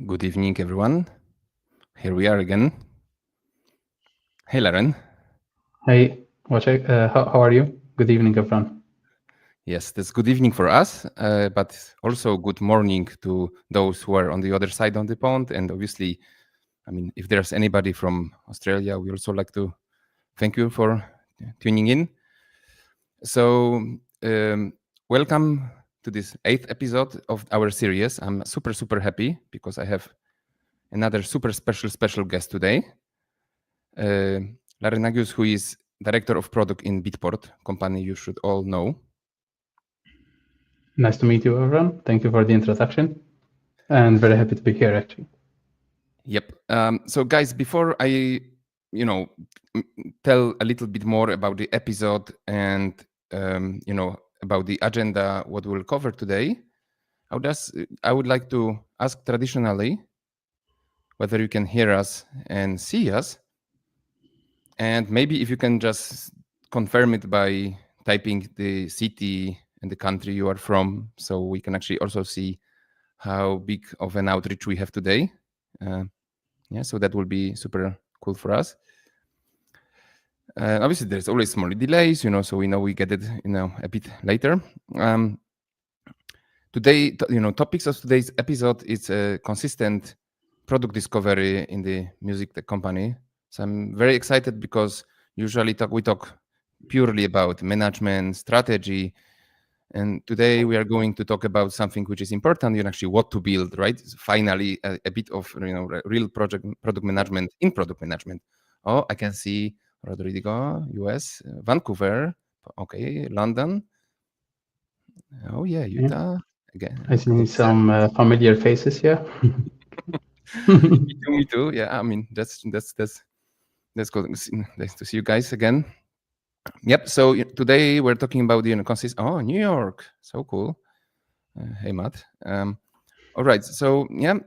Good evening, everyone. Here we are again. Hey, Laren. Hey, Wojciech, how are you? Good evening, everyone. Yes, that's good evening for us, but also good morning to those who are on the other side of the pond. And obviously, I mean, if there's anybody from Australia, we also like to thank you for tuning in. So, welcome to this 8th episode of our series. I'm super, super happy because I have another super special guest today. Laren Agius, who is director of product in Beatport, company you should all know. Nice to meet you, everyone. Thank you for the introduction, and very happy to be here, actually. Yep. So, guys, before I, tell a little bit more about the episode and about the agenda, what we'll cover today, I would like to ask traditionally whether you can hear us and see us, and maybe if you can just confirm it by typing the city and the country you are from, so we can actually also see how big of an outreach we have today. So that will be super cool for us. Obviously, there's always small delays, so we know we get it, a bit later. Today, topics of today's episode is a consistent product discovery in the music tech company. So I'm very excited because usually we talk purely about management, strategy, and today we are going to talk about something which is important, actually what to build, right? Finally, a bit of real product management in product management. Oh, I can see Rodrigo, US, Vancouver, okay, London. Oh yeah, Yeah. Utah again. I see some familiar faces here. Me too. Yeah, I mean that's good. Nice to see you guys again. Yep. So today we're talking about the Oh, New York, so cool. Hey, Matt. All right. So yeah,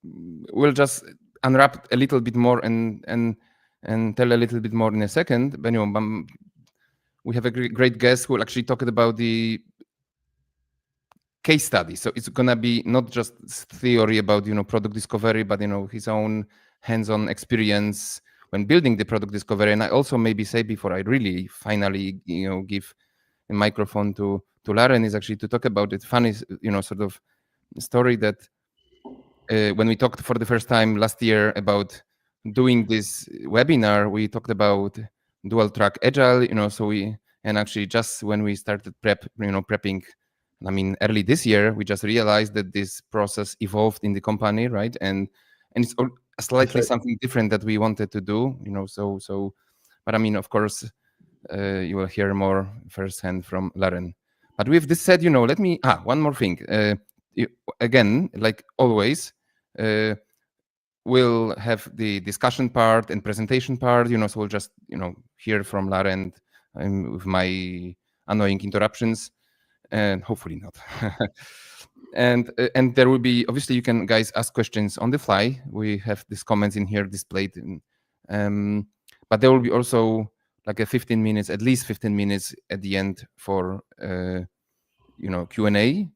we'll just unwrap a little bit more and tell a little bit more in a second. But we have a great guest who will actually talk about the case study. So it's gonna be not just theory about product discovery, but his own hands-on experience when building the product discovery. And I also maybe say before I really finally give a microphone to Laren is actually to talk about it funny sort of story that when we talked for the first time last year about doing this webinar, we talked about dual track agile, so and actually just when we started prepping, I mean, early this year, we just realized that this process evolved in the company, right? And it's slightly something different that we wanted to do, but I mean, of course, you will hear more firsthand from Laren. But with this said, let me, one more thing. Again, like always, we'll have the discussion part and presentation part, so we'll just, hear from Laren with my annoying interruptions, and hopefully not. and there will be, obviously, you can guys ask questions on the fly. We have these comments in here displayed, but there will be also like a 15 minutes, at least 15 minutes at the end for Q&A.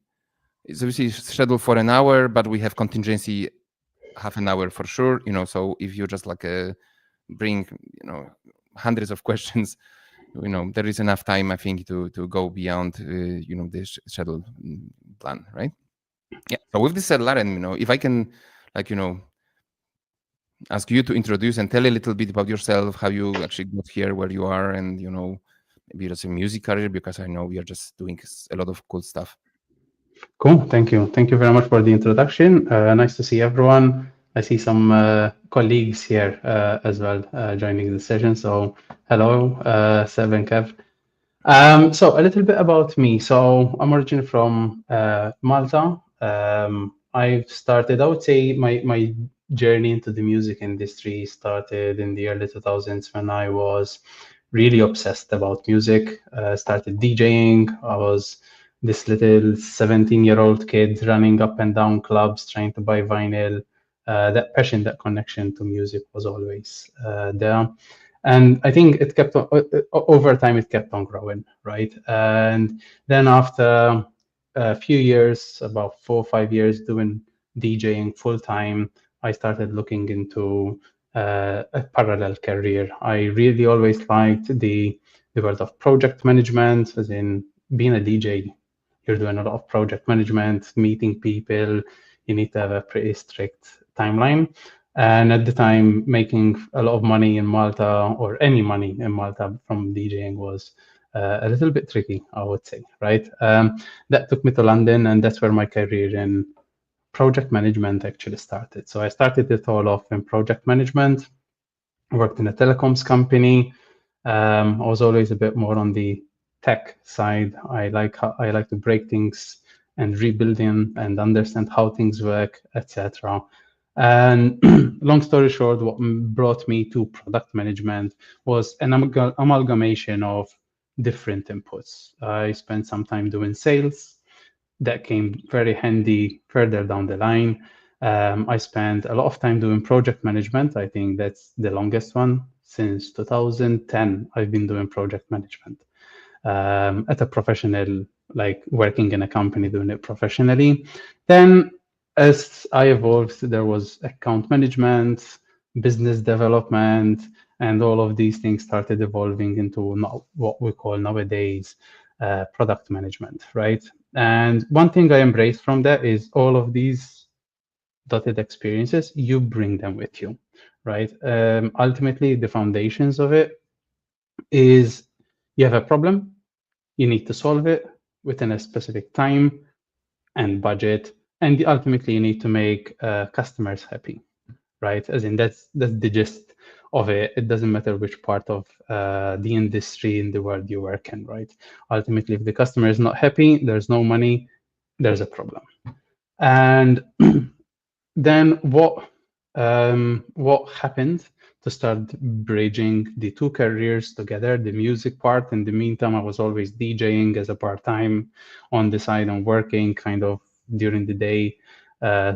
It's obviously scheduled for an hour, but we have contingency half an hour for sure. So if you just like bring hundreds of questions, there is enough time, I think, to go beyond the scheduled plan, right? Yeah. So with this said, Laren, if I can ask you to introduce and tell a little bit about yourself, how you actually got here, where you are, and maybe just a music career, because I know we are just doing a lot of cool stuff. Cool. Thank you. Thank you very much for the introduction. Nice to see everyone. I see some colleagues here as well joining the session. So hello, Seb and Kev. So a little bit about me. So I'm originally from Malta. I've started, I would say my journey into the music industry started in the early 2000s when I was really obsessed about music. Started DJing. I was this little 17-year-old kid running up and down clubs trying to buy vinyl. That passion, that connection to music was always there. And I think it kept on, over time, it kept on growing, right? And then after a few years, about 4 or 5 years doing DJing full time, I started looking into a parallel career. I really always liked the world of project management, as in being a DJ. You're doing a lot of project management, meeting people. You need to have a pretty strict timeline. And at the time, making a lot of money in Malta or any money in Malta from DJing was a little bit tricky, I would say, right? That took me to London, and that's where my career in project management actually started. So I started it all off in project management, worked in a telecoms company. I was always a bit more on the tech side. I like to break things and rebuild them and understand how things work, etc. And long story short, what brought me to product management was an amalgamation of different inputs. I spent some time doing sales. That came very handy further down the line. I spent a lot of time doing project management. I think that's the longest one. Since 2010, I've been doing project management at a professional, like working in a company doing it professionally. Then, as I evolved, there was account management, business development, and all of these things started evolving into what we call nowadays product management, right? And one thing I embrace from that is all of these dotted experiences, you bring them with you, right? Ultimately, the foundations of it is you have a problem, you need to solve it within a specific time and budget, and ultimately you need to make customers happy, right? As in that's the gist of it. It doesn't matter which part of the industry in the world you work in, right? Ultimately, if the customer is not happy, there's no money, there's a problem. And then what happened to start bridging the two careers together, the music part. In the meantime, I was always DJing as a part-time on the side and working kind of during the day, uh,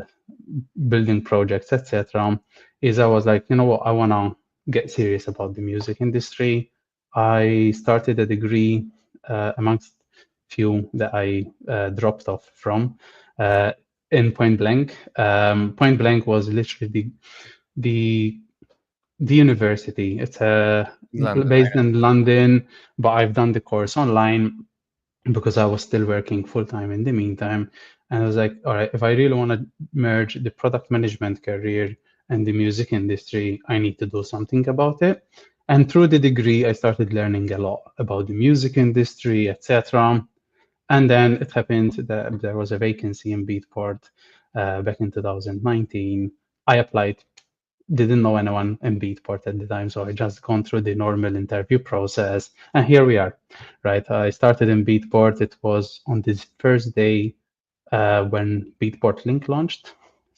building projects, etc. Is I was like, you know what, I want to get serious about the music industry. I started a degree amongst few that I dropped off from in Point Blank. Point Blank was literally the the university. It's London. based in London, but I've done the course online because I was still working full time in the meantime. And I was like, all right, if I really want to merge the product management career and the music industry, I need to do something about it. And through the degree, I started learning a lot about the music industry, etc. And then it happened that there was a vacancy in Beatport back in 2019. I applied, didn't know anyone in Beatport at the time, so I just gone through the normal interview process, and here we are, right? I started in Beatport. It was on this first day when Beatport Link launched,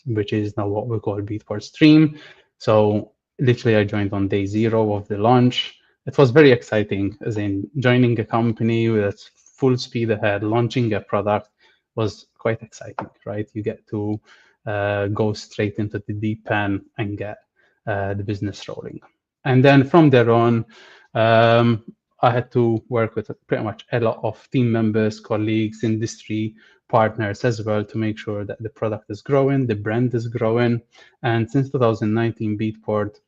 which is now what we call Beatport Stream. So literally, I joined on day zero of the launch. It was very exciting, as in joining a company that's full speed ahead, launching a product was quite exciting, right? You get to go straight into the deep end and get the business rolling. And then from there on, I had to work with pretty much a lot of team members, colleagues, industry partners as well to make sure that the product is growing, the brand is growing. And since 2019, Beatport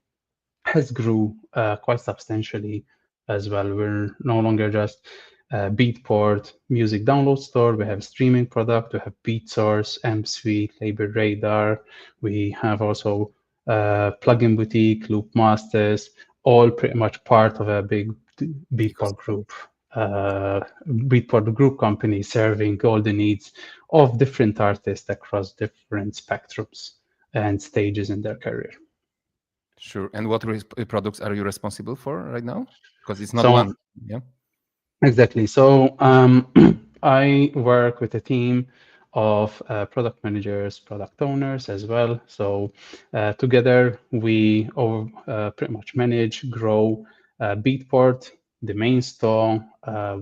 has grew quite substantially as well. We're no longer just Beatport music download store. We have streaming product. We have Beat Source, M Suite, Label Radar. We have also plugin boutique, Loop Masters, all pretty much part of a big Beatport group. Beatport group company serving all the needs of different artists across different spectrums and stages in their career. Sure. And what products are you responsible for right now? Because it's not So one. Yeah. exactly. So I work with a team of product managers, product owners as well. So together we pretty much manage, grow Beatport, the main store.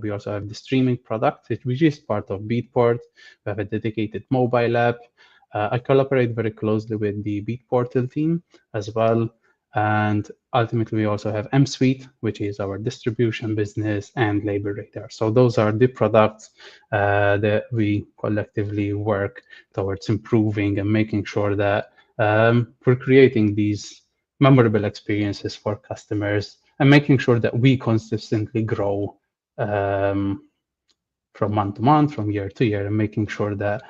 We also have the streaming product, which is part of Beatport. We have a dedicated mobile app. I collaborate very closely with the Beatportal team as well. And ultimately, we also have M Suite, which is our distribution business, and Label Radar. So those are the products that we collectively work towards improving and making sure that we're creating these memorable experiences for customers and making sure that we consistently grow from month to month, from year to year, and making sure that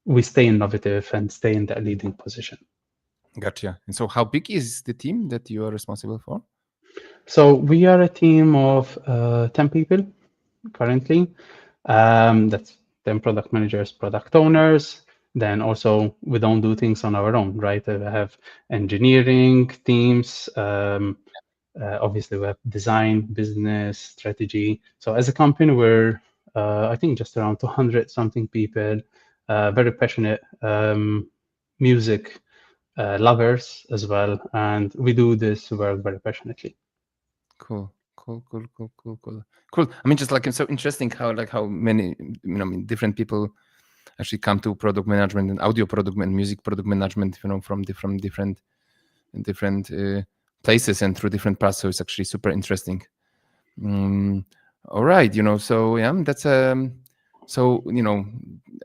we stay innovative and stay in that leading position. Gotcha. And so how big is the team that you are responsible for? So we are a team of 10 people currently. That's 10 product managers, product owners. Then also we don't do things on our own, right? I have engineering teams. Obviously, we have design, business, strategy. So as a company, we're I think just around 200 something people, very passionate music lovers as well, and we do this work very passionately. Cool. Cool. I mean, just like it's so interesting how many I mean different people actually come to product management and audio product and music product management, from different places and through different paths. So it's actually super interesting. All right, so yeah, that's so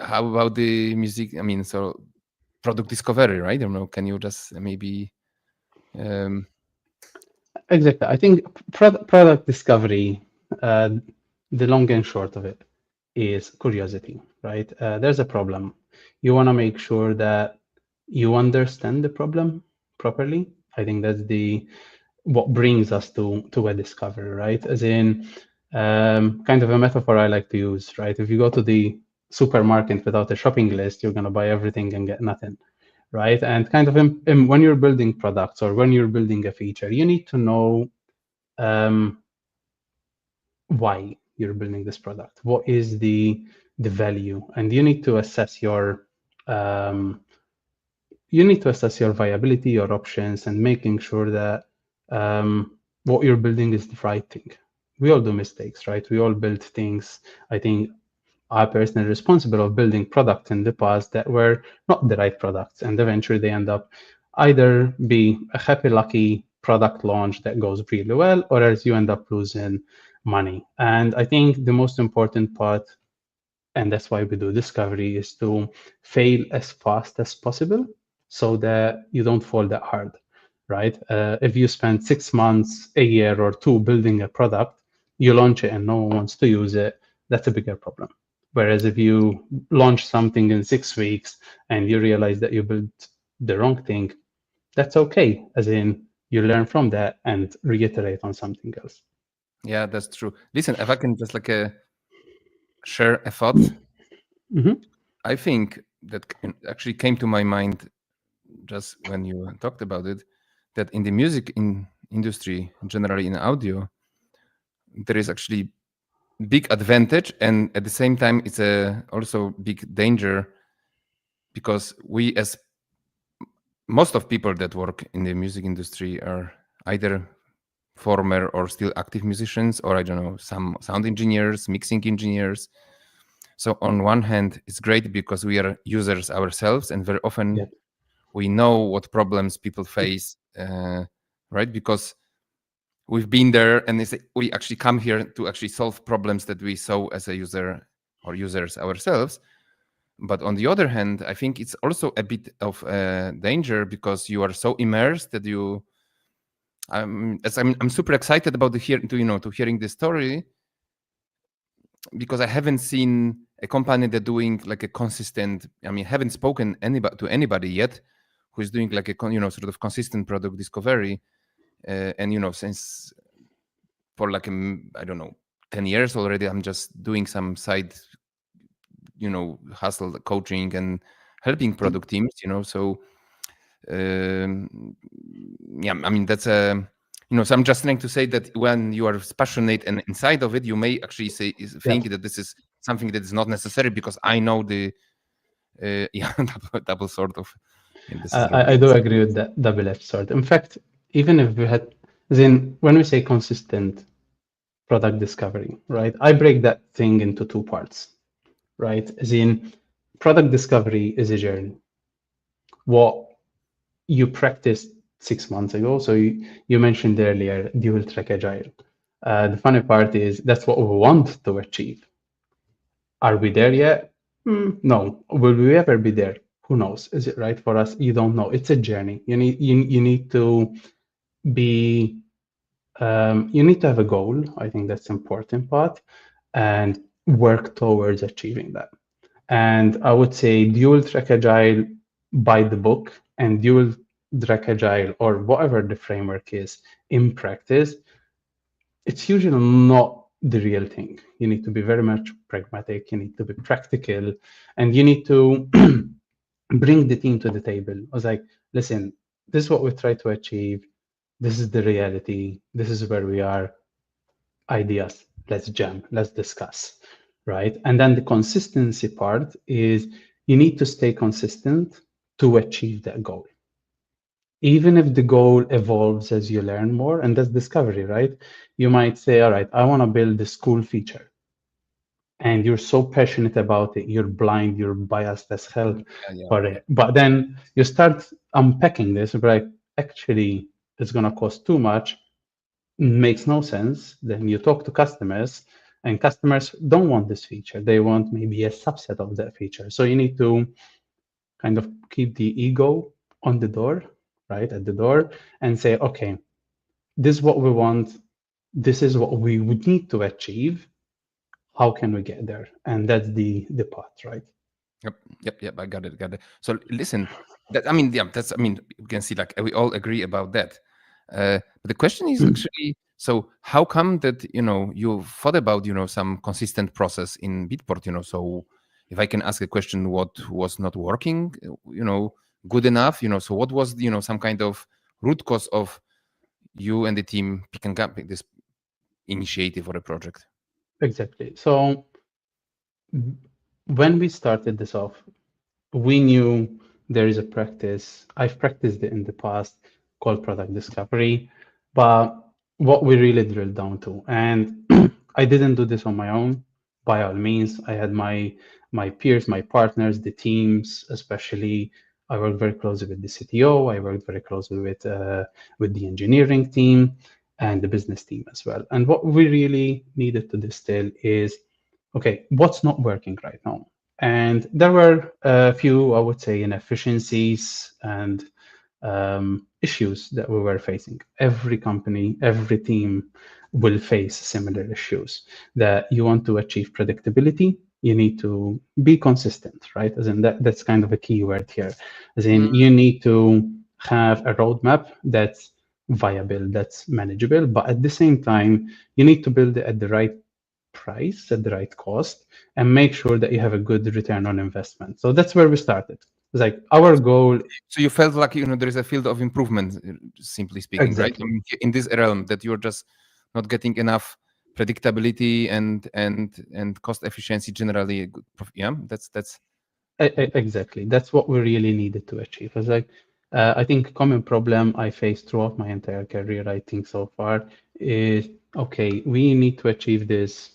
how about the music? I mean, so product discovery, right? I don't know. Can you just maybe Exactly. I think product discovery, the long and short of it is curiosity, right? There's a problem. You want to make sure that you understand the problem properly. I think that's the what brings us to a discovery, right? As in, kind of a metaphor I like to use, right? If you go to the supermarket without a shopping list, you're going to buy everything and get nothing, right? And kind of when you're building products or when you're building a feature, you need to know why you're building this product. What is the value? And you need to assess your viability, your options, and making sure that what you're building is the right thing. We all do mistakes, right? We all build things. I think I personally responsible of building products in the past that were not the right products, and eventually they end up either be a happy, lucky product launch that goes really well, or else you end up losing money. And I think the most important part, and that's why we do discovery, is to fail as fast as possible so that you don't fall that hard, right? If you spend 6 months, a year, or two building a product, you launch it and no one wants to use it, that's a bigger problem. Whereas if you launch something in 6 weeks and you realize that you built the wrong thing, that's okay, as in you learn from that and reiterate on something else. Yeah, that's true. Listen, if I can just share a thought, I think that actually came to my mind just when you talked about it, that in the music industry, generally in audio, there is actually big advantage, and at the same time, it's a also big danger, because we, as most of people that work in the music industry, are either former or still active musicians, or I don't know, some sound engineers, mixing engineers. So on one hand, it's great because we are users ourselves, and very often Yeah. we know what problems people face, right? Because we've been there, and we actually come here to actually solve problems that we saw as a user or users ourselves. But on the other hand, I think it's also a bit of a danger, because you are so immersed that I'm super excited about hearing the story, because I haven't seen a company that doing like a consistent. I mean, haven't spoken to anybody yet who is doing like a sort of consistent product discovery, and since for like I don't know 10 years already, I'm just doing some side hustle coaching and helping product teams. So yeah, I mean that's a. So I'm just trying to say that when you are passionate and inside of it, you may actually think that this is something that is not necessary, because I know the yeah, double sort of. This is I do agree with that double-edged sword. In fact, even if we had, then when we say consistent product discovery, right, I break that thing into two parts, right? As in, product discovery is a journey. What you practice 6 months ago. So you mentioned earlier dual track agile. The funny part is that's what we want to achieve. Are we there yet? No. Will we ever be there? Who knows? Is it right for us? You don't know. It's a journey. You need to be you need to have a goal. I think that's the important part, and work towards achieving that. And I would say dual track agile by the book and dual track agile or whatever the framework is in practice, it's usually not the real thing. You need to be very much pragmatic, you need to be practical, and you need to bring the team to the table. I was like, listen, this is what we try to achieve. This is the reality. This is where we are. Ideas. Let's jam. Let's discuss. Right. And then the consistency part is you need to stay consistent to achieve that goal. Even if the goal evolves as you learn more, and that's discovery, right? You might say, all right, I want to build this cool feature. And you're so passionate about it, you're blind, you're biased as hell for it. But then you start unpacking this, like, actually, it's going to cost too much, makes no sense. Then you talk to customers, and customers don't want this feature. They want maybe a subset of that feature. So you need to kind of keep the ego on the door, right, at the door, and say, okay, this is what we want. This is what we would need to achieve. How can we get there? And that's the path, right? Yep. I got it. So listen, we can see like we all agree about that. But the question is actually, so how come that you thought about some consistent process in Beatport? So if I can ask a question, what was not working, good enough? So what was some kind of root cause of you and the team picking up this initiative or a project? Exactly. So when we started this off, we knew there is a practice. I've practiced it in the past called product discovery, but what we really drilled down to, and I didn't do this on my own. By all means, I had my peers, my partners, the teams, especially. I worked very closely with the CTO. I worked very closely with the engineering team and the business team as well. And what we really needed to distill is, okay, what's not working right now? And there were a few, I would say, inefficiencies and issues that we were facing. Every company, every team will face similar issues. That you want to achieve predictability, you need to be consistent, right? As in that's kind of a key word here. As in you need to have a roadmap that's viable, that's manageable, but at the same time, you need to build it at the right price, at the right cost, and make sure that you have a good return on investment. So that's where we started. It's like our goal. So you felt like there is a field of improvement, simply speaking, Exactly. right? In this realm, that you're just not getting enough predictability and cost efficiency generally. Yeah, that's Exactly. That's what we really needed to achieve. It's like I think a common problem I faced throughout my entire career, I think so far, is okay, we need to achieve this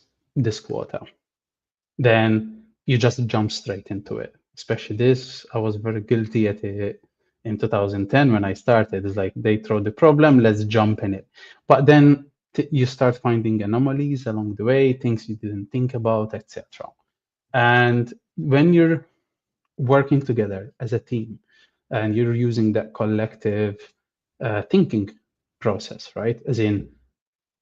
quota. Then you just jump straight into it. Especially this, I was very guilty at it in 2010 when I started. It's like they throw the problem, let's jump in it. But then you start finding anomalies along the way, things you didn't think about, etc. And when you're working together as a team and you're using that collective thinking process, right? As in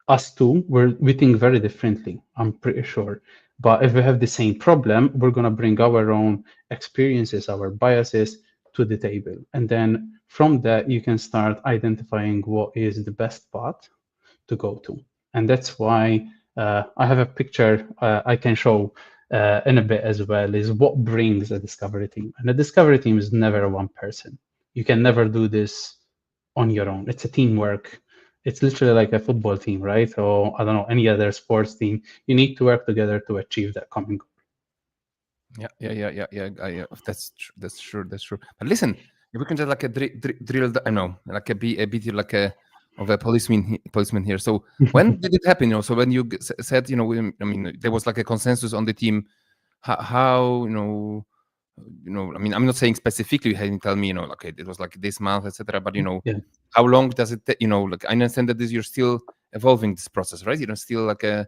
us two, we think very differently, I'm pretty sure. But if we have the same problem, we're going to bring our own experiences, our biases to the table. And then from that, you can start identifying what is the best path to go to. And that's why I have a picture I can show in a bit as well, is what brings a discovery team. And a discovery team is never one person. You can never do this on your own. It's a teamwork. It's literally like a football team, right? Or I don't know, any other sports team. You need to work together to achieve that common goal. Yeah. That's true. But listen, if we can just like a drill, I know, like a bit like a of a policeman here. So when did it happen? So when you said, I mean, there was like a consensus on the team. How I mean, I'm not saying specifically you hadn't tell me, like it was like this month, etc. But Yeah. how long does it take? Like I understand that you're still evolving this process, right? Still like a.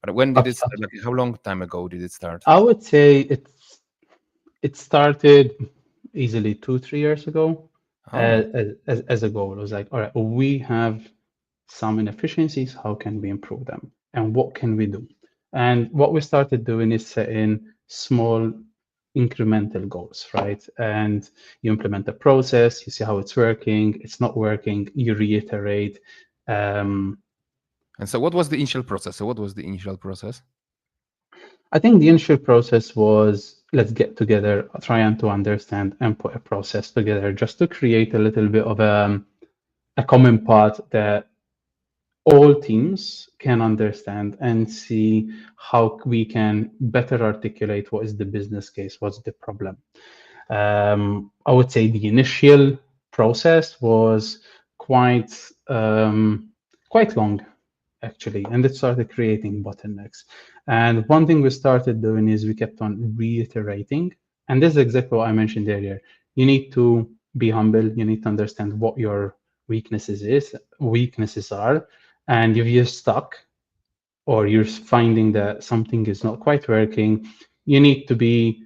But when did it start? Like how long time ago did it start? I would say it started easily 2, 3 years ago Oh, as a goal. It was like, all right, we have some inefficiencies. How can we improve them? And what can we do? And what we started doing is setting small incremental goals, right? And you implement the process, you see how it's working, it's not working, you reiterate. Um, and so what was the initial process? So what was the initial process? I think the initial process was let's get together, trying to understand and put a process together just to create a little bit of a common path that all teams can understand and see how we can better articulate what is the business case, what's the problem. I would say the initial process was quite quite long actually, and it started creating bottlenecks. And one thing we started doing is we kept on reiterating, and this is exactly what I mentioned earlier. You need to be humble. You need to understand what your weaknesses are, and if you're stuck or you're finding that something is not quite working, you need to be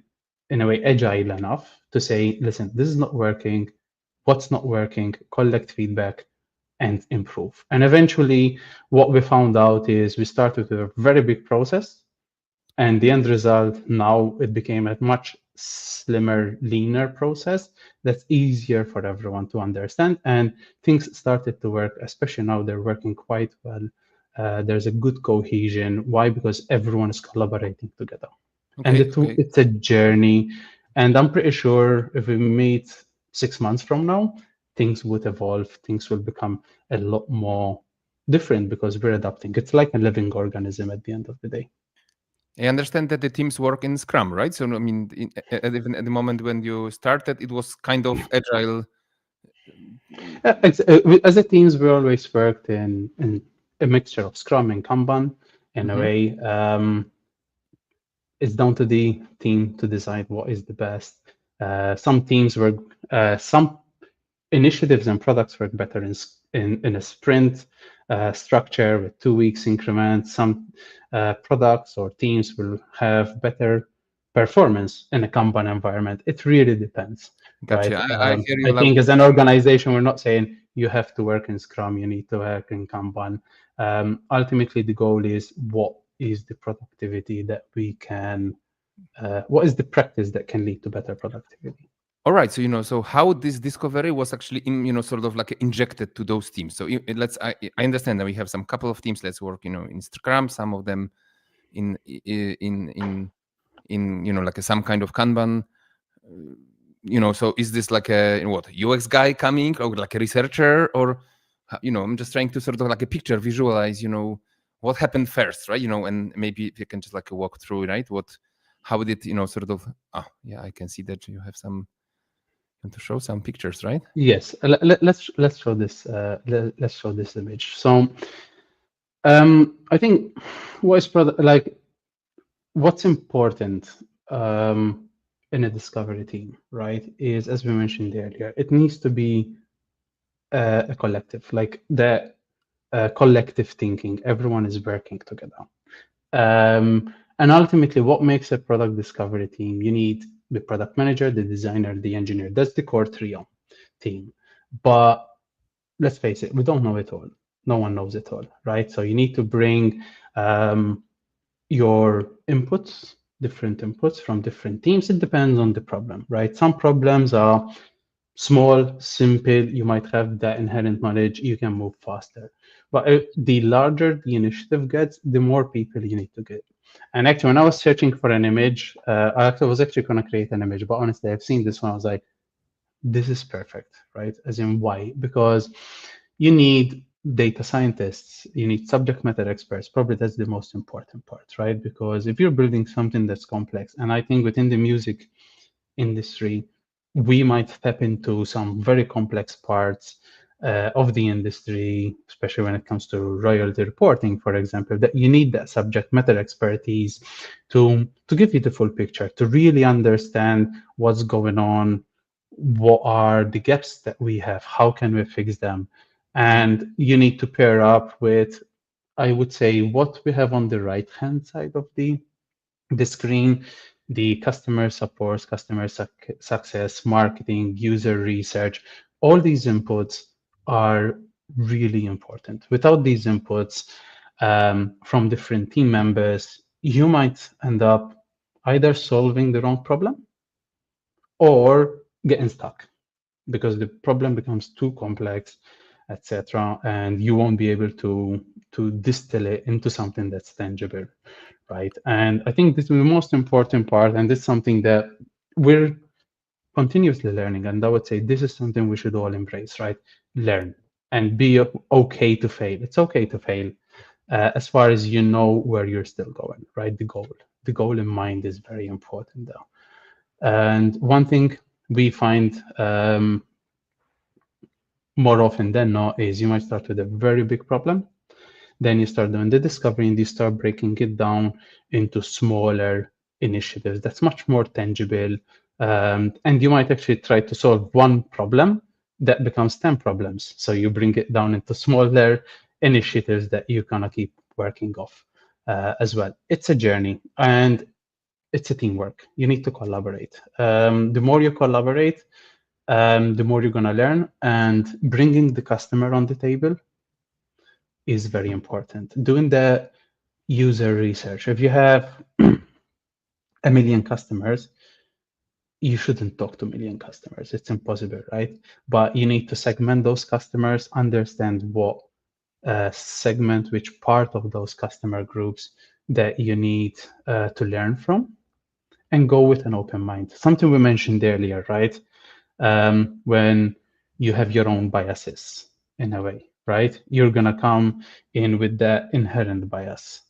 in a way agile enough to say, listen, this is not working. What's not working? Collect feedback and improve. And eventually, what we found out is we started with a very big process, and the end result now it became a much slimmer, leaner process that's easier for everyone to understand. And things started to work, especially now they're working quite well. There's a good cohesion. Why? Because everyone is collaborating together. And Okay, okay. it's a journey. And I'm pretty sure if we meet 6 months from now, things would evolve, things will become a lot more different because we're adapting. It's like a living organism at the end of the day. I understand that the teams work in Scrum, right? So I mean, even at the moment when you started, it was kind of agile. As a teams, we always worked in a mixture of Scrum and Kanban in a Mhm. way. It's down to the team to decide what is the best. Some teams work, some initiatives and products work better in a sprint structure with 2 weeks increments. Some products or teams will have better performance in a Kanban environment. It really depends, right? Gotcha. I hear you I loud think and as an clear. organization, we're not saying you have to work in Scrum, you need to work in Kanban. Ultimately, the goal is what is the productivity that we can, what is the practice that can lead to better productivity? All right, so so how this discovery was actually sort of like injected to those teams. So let's I understand that we have some couple of teams. Let's work in Scrum. Some of them in like some kind of Kanban. So is this like a what UX guy coming or like a researcher or I'm just trying to sort of like a picture visualize what happened first, right? And maybe if you can just like walk through, right? How did sort of yeah, I can see that you have some to show some pictures, right? Yes, let's show this. Let's show this image. So, I think like what's important in a discovery team, right? Is as we mentioned earlier, it needs to be a collective, like the collective thinking. Everyone is working together. And ultimately, what makes a product discovery team? You need the product manager, the designer, the engineer. That's the core trio team. But let's face it, we don't know it all. No one knows it all, right? So you need to bring your inputs, different inputs from different teams. It depends on the problem, right? Some problems are small, simple. You might have that inherent knowledge. You can move faster. But the larger the initiative gets, the more people you need to get. And actually, when I was searching for an image, was actually going to create an image. But honestly, I've seen this one. I was like, this is perfect, right? As in why? Because you need data scientists, you need subject matter experts. Probably that's the most important part, right? Because if you're building something that's complex, and I think within the music industry, we might step into some very complex parts. of the industry, especially when it comes to royalty reporting, for example, that you need that subject matter expertise to give you the full picture, to really understand what's going on, what are the gaps that we have, how can we fix them, and you need to pair up with, I would say, what we have on the right hand side of the screen, the customer support, success, marketing, user research. All these inputs are really important. Without these inputs from different team members, you might end up either solving the wrong problem or getting stuck because the problem becomes too complex, etc., and you won't be able to distill it into something that's tangible, right? And I think this is the most important part, and this is something that we're continuously learning. And I would say this is something we should all embrace, right? Learn and be okay to fail. It's okay to fail as far as you know where you're still going, right? The goal in mind is very important, though. And one thing we find more often than not is you might start with a very big problem, then you start doing the discovery and you start breaking it down into smaller initiatives that's much more tangible. And you might actually try to solve one problem that becomes 10 problems. So you bring it down into smaller initiatives that you're going to keep working off as well. It's a journey and it's a teamwork. You need to collaborate. The more you collaborate, the more you're going to learn, and bringing the customer on the table is very important. Doing the user research. If you have a million customers, you shouldn't talk to a million customers. It's impossible, right? But you need to segment those customers, understand what segment, which part of those customer groups that you need to learn from, and go with an open mind. Something we mentioned earlier, right? When you have your own biases in a way, right? You're going to come in with that inherent bias.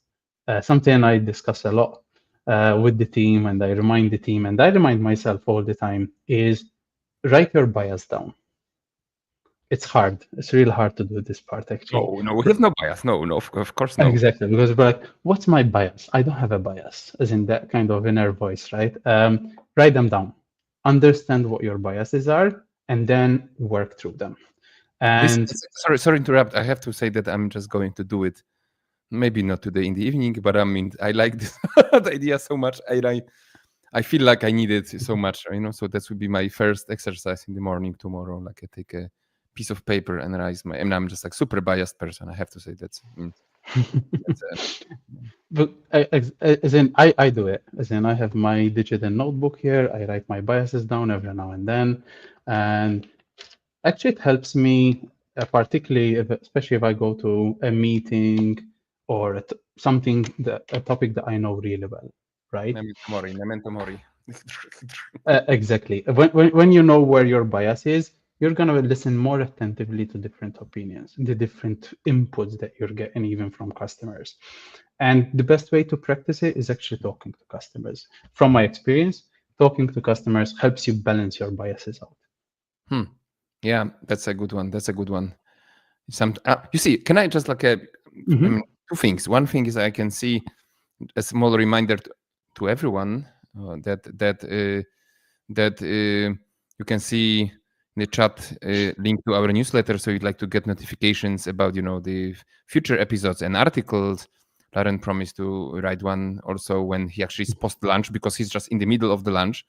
Something I discuss a lot with the team, and I remind the team, and I remind myself all the time, is write your bias down. It's hard. It's really hard to do this part, actually. Oh, no, we have no bias. No, of course no. Exactly, because we're like, what's my bias? I don't have a bias, as in that kind of inner voice, right? Write them down. Understand what your biases are, and then work through them. And sorry to interrupt. I have to say that I'm just going to do it. Maybe not today in the evening, but I mean, I like this the idea so much. I feel like I need it so much, So that would be my first exercise in the morning tomorrow. Like I take a piece of paper and write and I'm just like super biased person. I have to say that's. But as in, I do it. As in, I have my digital notebook here. I write my biases down every now and then, and actually, it helps me, particularly, especially if I go to a meeting or a topic that I know really well, right? Memento mori. Exactly. When you know where your bias is, you're going to listen more attentively to different opinions, the different inputs that you're getting even from customers. And the best way to practice it is actually talking to customers. From my experience, talking to customers helps you balance your biases out. Yeah, that's a good one. You see, can I just two things? One thing is I can see a small reminder to everyone that you can see in the chat link to our newsletter, so you'd like to get notifications about the future episodes and articles. Laren promised to write one also when he actually is post lunch, because he's just in the middle of the lunch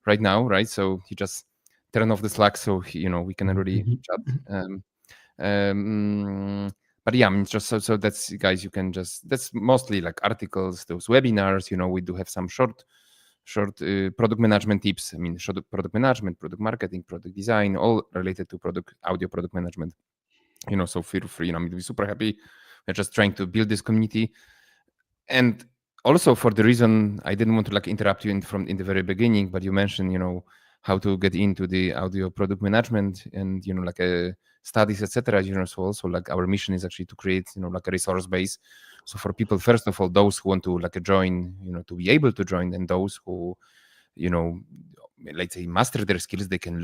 right now, right? So he just turn off the Slack, so we can already chat. But yeah, I mean, just so that's, guys, you can that's mostly like articles, those webinars. We do have some short product management tips. I mean, short product management, product marketing, product design, all related to audio product management. So feel free. I'm be super happy. We're just trying to build this community, and also for the reason I didn't want to interrupt you in the very beginning, but you mentioned how to get into the audio product management and studies, etc. So also our mission is actually to create a resource base. So for people, first of all, those who want to join, to be able to join, and those who let's say master their skills, they can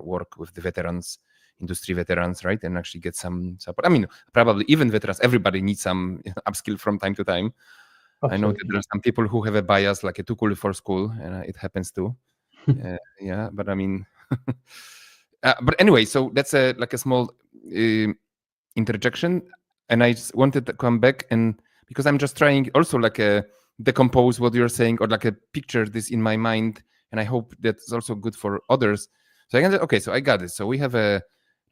work with the veterans industry veterans, right? And actually get some support. I mean, probably even veterans, everybody needs some upskill from time to time. Absolutely. I know that there are some people who have a bias, like a too cool for school, and it happens too. Yeah, but I mean, but anyway, so that's a like a small interjection, and I just wanted to come back, and because I'm just trying also like a decompose what you're saying, or like a picture this in my mind, and I hope that's also good for others. So I can say, okay, so I got it. So we have a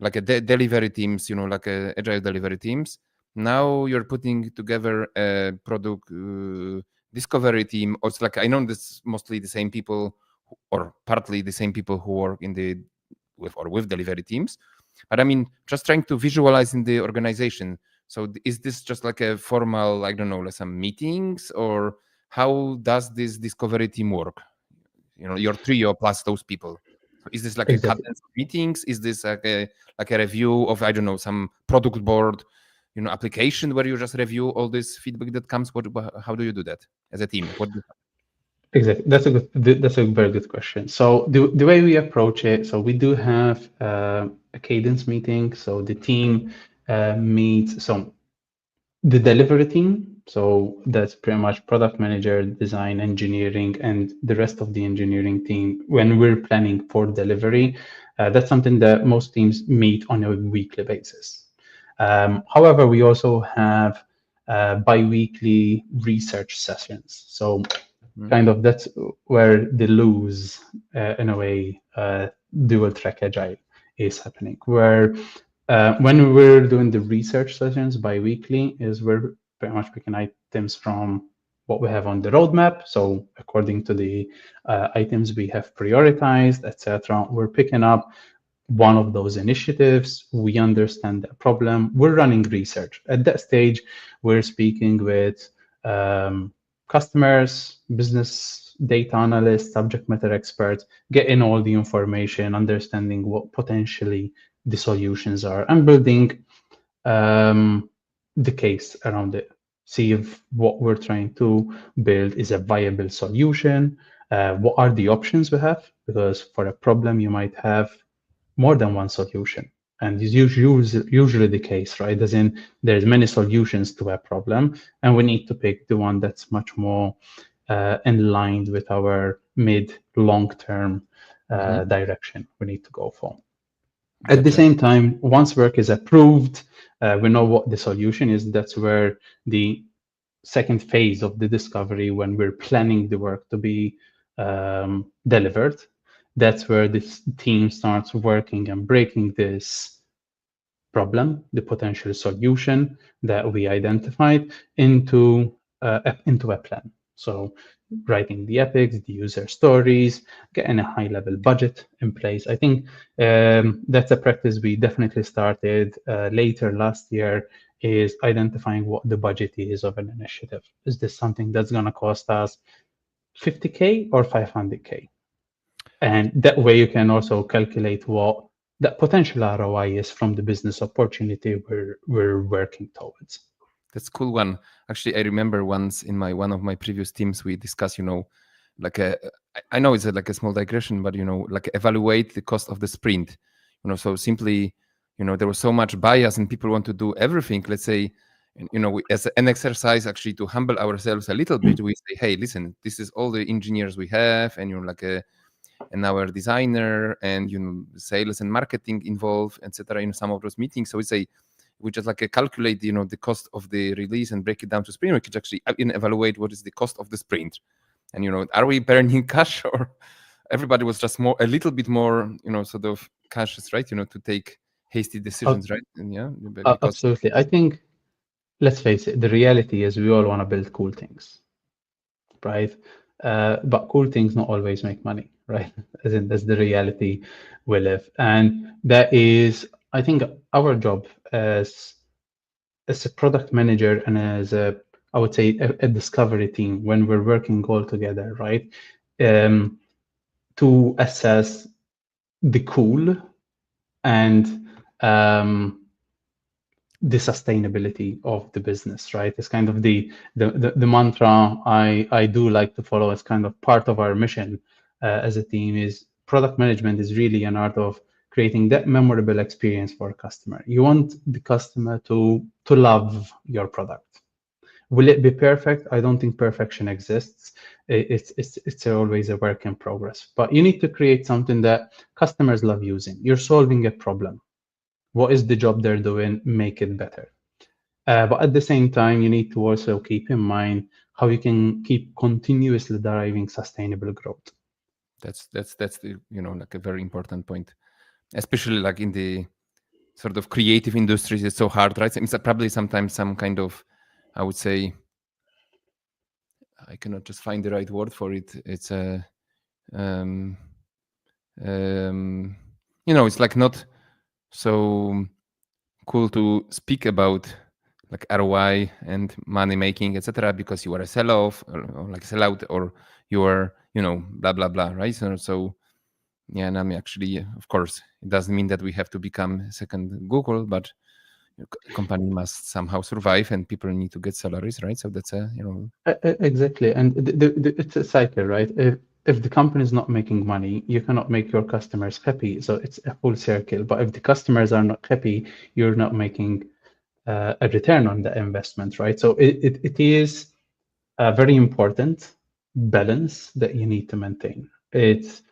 like a delivery teams, like a agile delivery teams. Now you're putting together a product discovery team. Or it's like I know this mostly the same people, or partly the same people who work in the with delivery teams. But I mean, just trying to visualize in the organization. So is this just like a formal, I don't know, like some meetings, or how does this discovery team work? Your trio plus those people. So is this like a Exactly. cadence of meetings? Is this like a review of, I don't know, some product board, application where you just review all this feedback that comes? How do you do that as a team? Exactly. That's a very good question. So the way we approach it, so we do have a cadence meeting. So the team meets. So the delivery team, so that's pretty much product manager, design, engineering, and the rest of the engineering team. When we're planning for delivery, that's something that most teams meet on a weekly basis. However, we also have bi-weekly research sessions. So kind of that's where the lose, in a way, dual track agile is happening, where when we're doing the research sessions bi-weekly is we're pretty much picking items from what we have on the roadmap. So according to the items we have prioritized, etc., we're picking up one of those initiatives. We understand the problem. We're running research. At that stage, we're speaking with customers, business data analysts, subject matter experts, getting all the information, understanding what potentially the solutions are, and building the case around it. See if what we're trying to build is a viable solution. What are the options we have? Because for a problem, you might have more than one solution. And it's usually the case, right? As in, there's many solutions to a problem, and we need to pick the one that's much more in line with our mid-long-term direction we need to go for. At the same time, once work is approved, we know what the solution is. That's where the second phase of the discovery, when we're planning the work to be delivered, that's where this team starts working and breaking this problem, the potential solution that we identified, into a plan. So writing the epics, the user stories, getting a high-level budget in place. I think that's a practice we definitely started later last year, is identifying what the budget is of an initiative. Is this something that's going to cost us 50K or 500K? And that way you can also calculate what the potential ROI is from the business opportunity we're working towards. That's a cool one. Actually, I remember once in one of my previous teams, we discussed, like I know it's like a small digression, but, like evaluate the cost of the sprint. So simply, there was so much bias and people want to do everything. Let's say, as an exercise actually to humble ourselves a little bit, we say, hey, listen, this is all the engineers we have, and and our designer, and sales and marketing involved, etc. In some of those meetings. So we just like calculate, the cost of the release and break it down to sprint. We could actually evaluate what is the cost of the sprint, and are we burning cash, or everybody was just a little bit more, sort of cautious, right? To take hasty decisions, right? And because absolutely. I think, let's face it, the reality is we all want to build cool things, right? But cool things not always make money, right? As in, that's the reality we live. And that is, I think, our job as a product manager and as I would say, a discovery team, when we're working all together, right? To assess the cool and the sustainability of the business, right? It's kind of the mantra I do like to follow as kind of part of our mission as a team. Is product management is really an art of creating that memorable experience for a customer. You want the customer to love your product. Will it be perfect? I don't think perfection exists. It's always a work in progress. But you need to create something that customers love using. You're solving a problem. What is the job they're doing? Make it better. But at the same time, you need to also keep in mind how you can keep continuously driving sustainable growth. That's the, like a very important point, especially like in the sort of creative industries. It's so hard, right? It's probably sometimes some kind of, I would say, I cannot just find the right word for it. It's a um, it's like not so cool to speak about like ROI and money making, etc., because you are a sell-off or like sellout, or you are, blah blah blah, right? So yeah, and I mean, actually, of course, it doesn't mean that we have to become second Google, but company must somehow survive, and people need to get salaries, right? So that's a Exactly, and it's a cycle, right? If the company is not making money, you cannot make your customers happy. So it's a full circle. But if the customers are not happy, you're not making a return on the investment, right? So it is a very important balance that you need to maintain. It's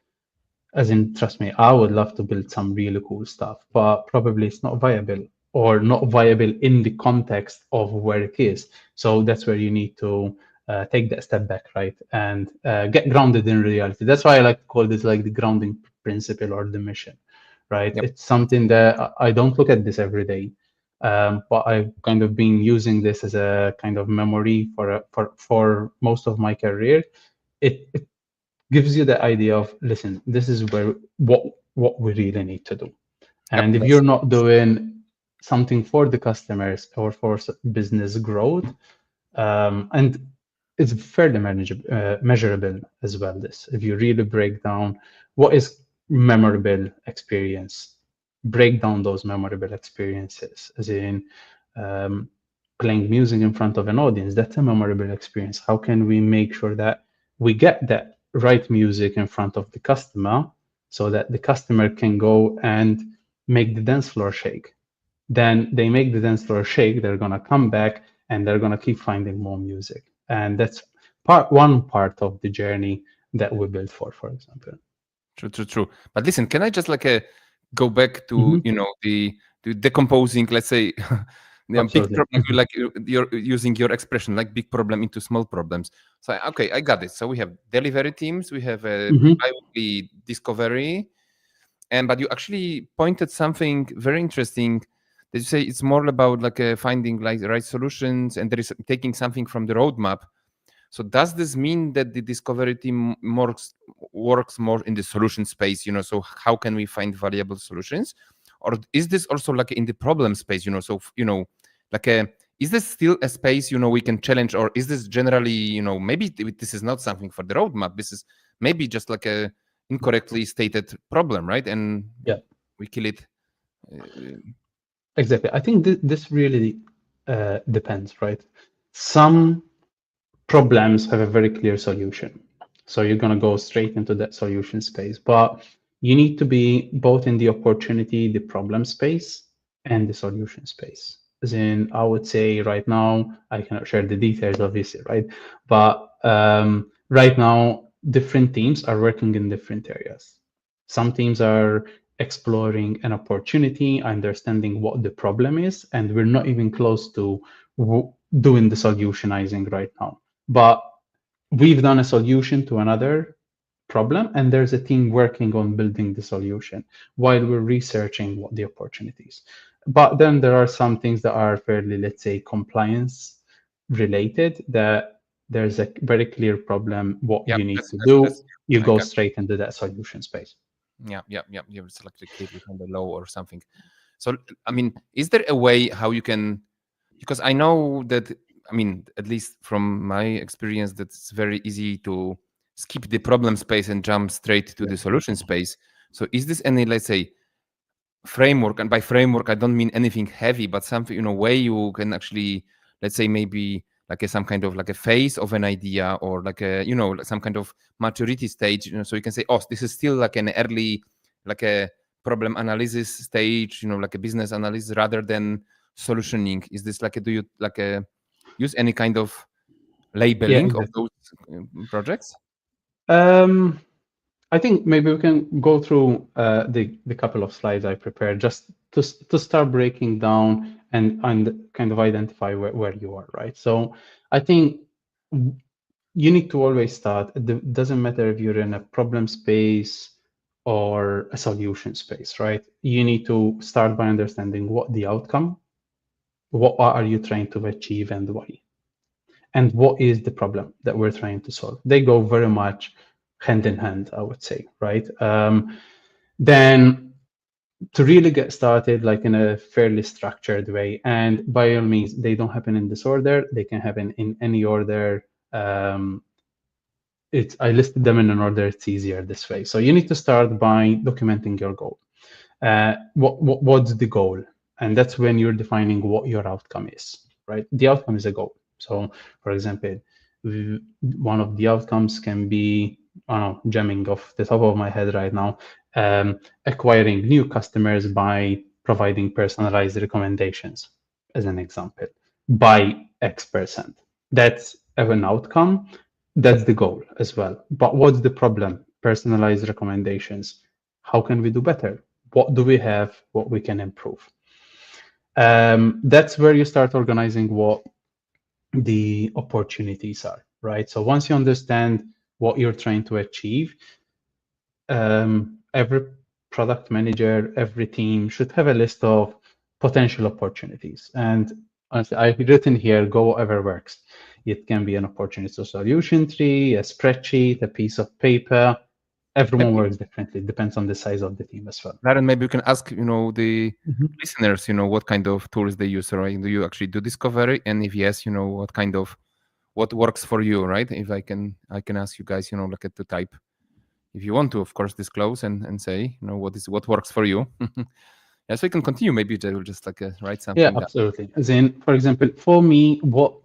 as in, trust me, I would love to build some really cool stuff, but probably it's not viable or not viable in the context of where it is. So that's where you need to take that step back, right? And get grounded in reality. That's why I like to call this like the grounding principle or the mission, right? yep. It's something that I don't look at this every day. But I've kind of been using this as a kind of memory for most of my career. It gives you the idea of, listen, this is where what we really need to do. Yep, And if you're not doing something for the customers or for business growth, and it's fairly measurable as well. This, if you really break down what is memorable experience, break down those memorable experiences, as in um, playing music in front of an audience. That's a memorable experience. How can we make sure that we get that right music in front of the customer so that the customer can go and make the dance floor shake? Then they make the dance floor shake, they're gonna come back and they're gonna keep finding more music. And that's one part of the journey that we built for example. True. But listen, can I just like go back to Mhm. the decomposing, let's say, big Absolutely. problem, like you're using your expression, like big problem into small problems. So okay, I got it. So we have delivery teams, we have a Mhm. bi-weekly discovery, but you actually pointed something very interesting. That you say it's more about like finding like the right solutions, and there is taking something from the roadmap. So does this mean that the discovery team works more in the solution space? So how can we find valuable solutions, or is this also like in the problem space? So like is this still a space we can challenge, or is this generally maybe this is not something for the roadmap? This is maybe just like a incorrectly stated problem, right? And Yeah, we kill it. Uh, exactly. I think this really depends, right? Some problems have a very clear solution. So you're going to go straight into that solution space. But you need to be both in the opportunity, the problem space, and the solution space. As in, I would say right now, I cannot share the details, obviously, right? But right now, different teams are working in different areas. Some teams are exploring an opportunity, understanding what the problem is, and we're not even close to doing the solutionizing right now. But we've done a solution to another problem, and there's a team working on building the solution while we're researching what the opportunities. But then there are some things that are fairly, let's say, compliance related, that there's a very clear problem, what yeah, you need that's to that's, do. that's You I go got. straight into that solution space. Yeah. You select clearly from the law or something. So, I mean, is there a way how you can? Because I know that, I mean, at least from my experience, that it's very easy to skip the problem space and jump straight to Yeah. the solution space. So, is this any, let's say, framework? And by framework, I don't mean anything heavy, but something, way you can actually, let's say, maybe like some kind of like a phase of an idea, or like a, like some kind of maturity stage, so you can say, oh, this is still like an early, like a problem analysis stage, like a business analysis rather than solutioning? Is this like do you use any kind of Yeah, labeling of exactly. those projects? I think maybe we can go through the couple of slides I prepared just to start breaking down and kind of identify where you are, right? So I think you need to always start. It doesn't matter if you're in a problem space or a solution space, right? You need to start by understanding what the outcome, what are you trying to achieve and why, and what is the problem that we're trying to solve. They go very much hand in hand, I would say, right? Then to really get started, like in a fairly structured way, and by all means, they don't happen in this order. They can happen in any order. I listed them in an order. It's easier this way. So you need to start by documenting your goal. What's the goal? And that's when you're defining what your outcome is, right? The outcome is a goal. So, for example, one of the outcomes can be, I don't know, jamming off the top of my head right now, acquiring new customers by providing personalized recommendations, as an example, by X%. That's an outcome. That's the goal as well. But what's the problem? Personalized recommendations. How can we do better? What do we have? What we can improve? That's where you start organizing what the opportunities are, right? So once you understand what you're trying to achieve, every product manager, every team should have a list of potential opportunities. And honestly, I've written here, go whatever works. It can be an opportunity solution tree, a spreadsheet, a piece of paper. Everyone Maybe, works differently. It depends on the size of the team as well. Laren, maybe you can ask, the listeners, what kind of tools they use, right? Do you actually do discovery? And if yes, what works for you, right? If I can ask you guys, like to type, if you want to, of course, disclose and say, what works for you. Yeah, so we can continue. Maybe they will just write something Yeah, down. absolutely. As in, for example, for me, what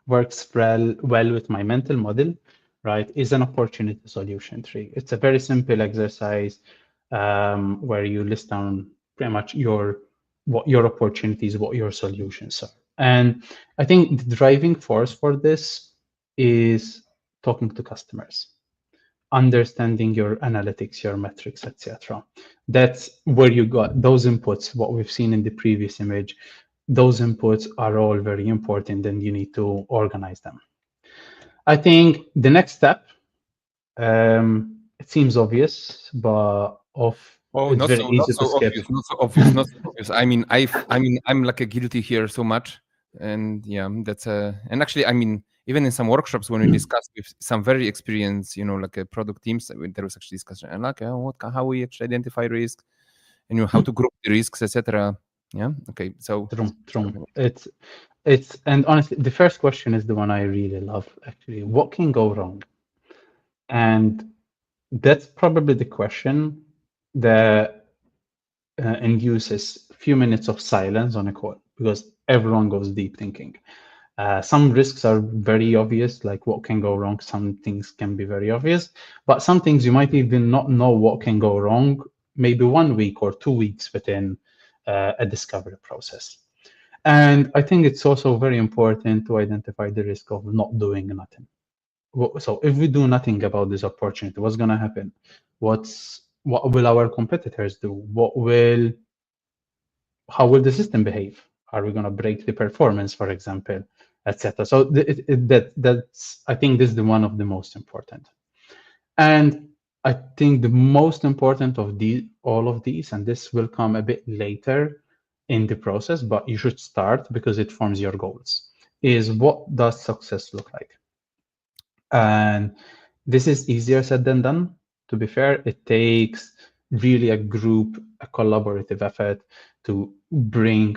works well with my mental model, right, is an opportunity solution tree. It's a very simple exercise where you list down pretty much what your opportunities, what your solutions are. And I think the driving force for this is talking to customers, understanding your analytics, your metrics, etc. That's where you got those inputs, what we've seen in the previous image. Those inputs are all very important and you need to organize them. I think the next step, it seems obvious, but Oh, it's very not easy to so skip. obvious, not so obvious, not so obvious. I'm like a guilty here so much, and yeah, that's and actually, even in some workshops when we discuss with some very experienced, like a product teams, there was actually discussion and how we actually identify risk, and how to group the risks, etc. Yeah, okay, so True. It's and honestly, the first question is the one I really love. Actually, what can go wrong? And that's probably the question that induces a few minutes of silence on a call because everyone goes deep thinking. Some risks are very obvious, like what can go wrong. Some things can be very obvious, but some things you might even not know what can go wrong, maybe 1 week or 2 weeks within a discovery process. And I think it's also very important to identify the risk of not doing nothing. So if we do nothing about this opportunity, what's going to happen? What will our competitors do? How will the system behave? Are we going to break the performance, for example, etc.? So that's I think this is one of the most important. And I think the most important of all of these, and this will come a bit later in the process, but you should start because it forms your goals, is what does success look like? And this is easier said than done. To be fair, it takes really a group, a collaborative effort to bring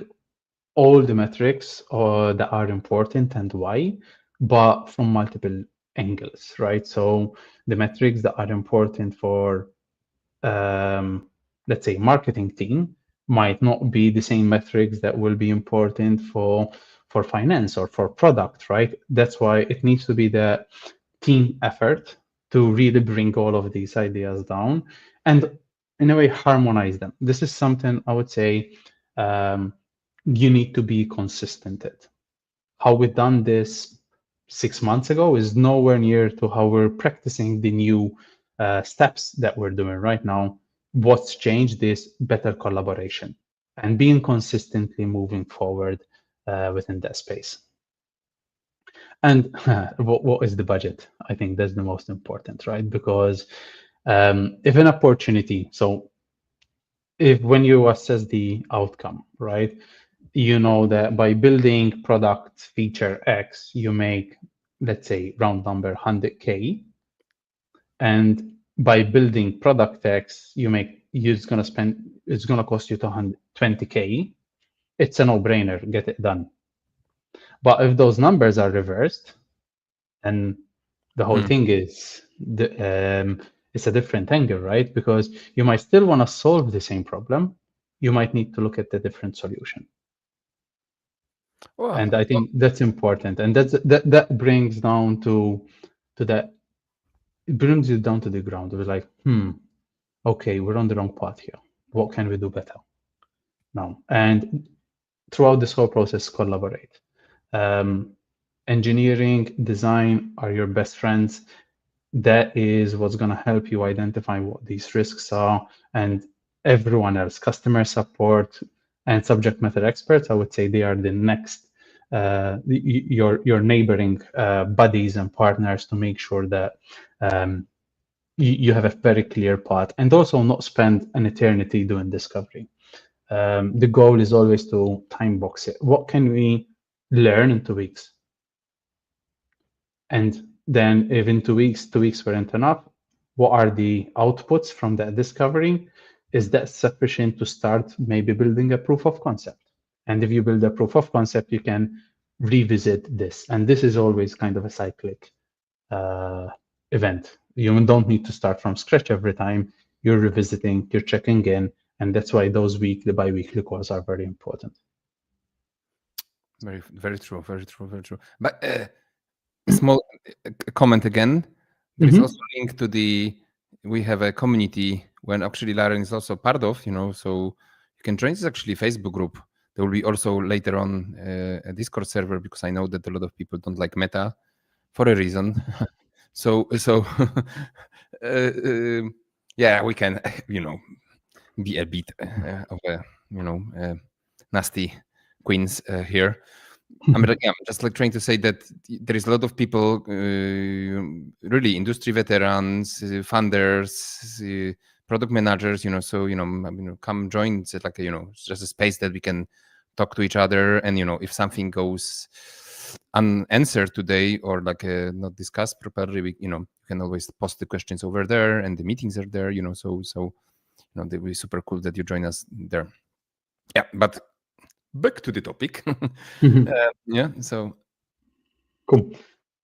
all the metrics that are important and why, but from multiple angles, right? So the metrics that are important for, let's say, marketing team might not be the same metrics that will be important for finance or for product, right? That's why it needs to be the team effort to really bring all of these ideas down. And in a way, harmonize them. This is something I would say you need to be consistent at. How we done this 6 months ago is nowhere near to how we're practicing the new steps that we're doing right now. What's changed is better collaboration and being consistently moving forward within that space. And what is the budget? I think that's the most important, right? Because if an opportunity, so if when you assess the outcome, right, you know that by building product feature X, you make, let's say, round number 100K, and by building product X, it's gonna cost you 220K. It's a no-brainer, get it done. But if those numbers are reversed, and the whole thing is it's a different angle, right? Because you might still want to solve the same problem. You might need to look at the different solution. Wow. And I think that's important. And that brings down to that. It brings you down to the ground. It was like, okay, we're on the wrong path here. What can we do better now? And throughout this whole process, collaborate. Engineering, design are your best friends. That is what's going to help you identify what these risks are. And everyone else, customer support and subject matter experts, I would say they are the next, your neighboring buddies and partners to make sure that you have a very clear path, and also not spend an eternity doing discovery. The goal is always to time box it. What can we learn in 2 weeks? And then if in 2 weeks weren't enough, what are the outputs from that discovery? Is that sufficient to start maybe building a proof of concept? And if you build a proof of concept, you can revisit this. And this is always kind of a cyclic event. You don't need to start from scratch every time. You're revisiting, you're checking in, and that's why those the bi-weekly calls are very important. Very, very true, very true, very true. But a small comment again. There is also a link to we have a community when actually Laren is also part of, so you can join this actually Facebook group. There will be also later on a Discord server, because I know that a lot of people don't like Meta for a reason. So yeah, we can, be a bit of a, nasty queens here. I'm just like trying to say that there is a lot of people, really industry veterans, funders, product managers, so come join. It's like it's just a space that we can talk to each other, and if something goes unanswered today or like not discussed properly, you can always post the questions over there, and the meetings are there, so it will be super cool that you join us there. Yeah, but back to the topic. Yeah, so cool.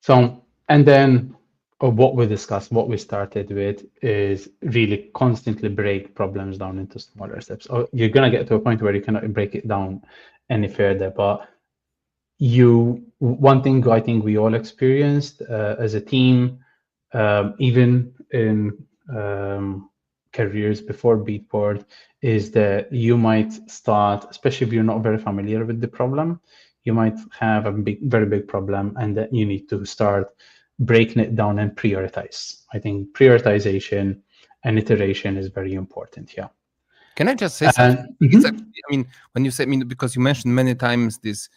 So, and then what we discussed, what we started with is really constantly break problems down into smaller steps. You're going to get to a point where you cannot break it down any further, but one thing I think we all experienced as a team, even in careers before Beatport, is that you might start, especially if you're not very familiar with the problem, you might have a very big problem, and that you need to start breaking it down and prioritize. I think prioritization and iteration is very important here. Can I just say something? It's actually, when you say, because you mentioned many times this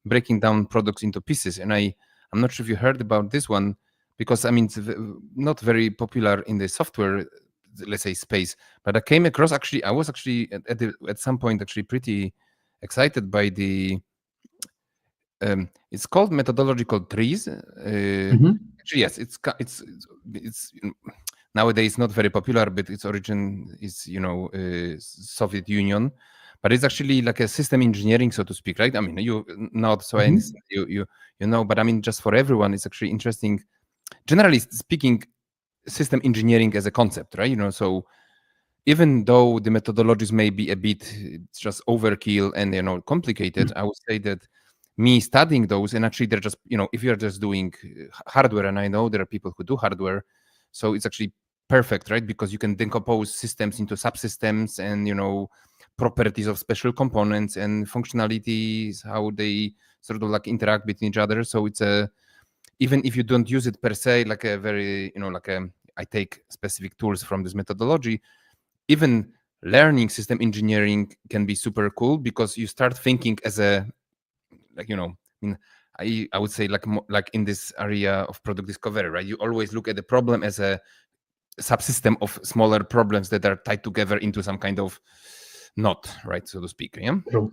breaking down products into pieces, and I'm not sure if you heard about this one, because it's not very popular in the software, let's say, space, but I came across, I was actually at some point actually pretty excited by the it's called methodological trees. Actually, yes, it's nowadays not very popular, but its origin is Soviet Union. But it's actually like a system engineering, so to speak, right? You not so you know, but just for everyone, it's actually interesting. Generally speaking, system engineering as a concept, right? So even though the methodologies may be a bit just overkill and complicated, I would say that me studying those, and actually they're just if you're just doing hardware, and I know there are people who do hardware, so it's actually perfect, right? Because you can decompose systems into subsystems and, you know, properties of special components and functionalities, how they sort of like interact with each other. So it's a, even if you don't use it per se, like a very, you know, like a, I take specific tools from this methodology, even learning system engineering can be super cool because you start thinking as a, like, you know, I mean, I would say like in this area of product discovery, right? You always look at the problem as a subsystem of smaller problems that are tied together into some kind of knot, right, so to speak. Yeah. True.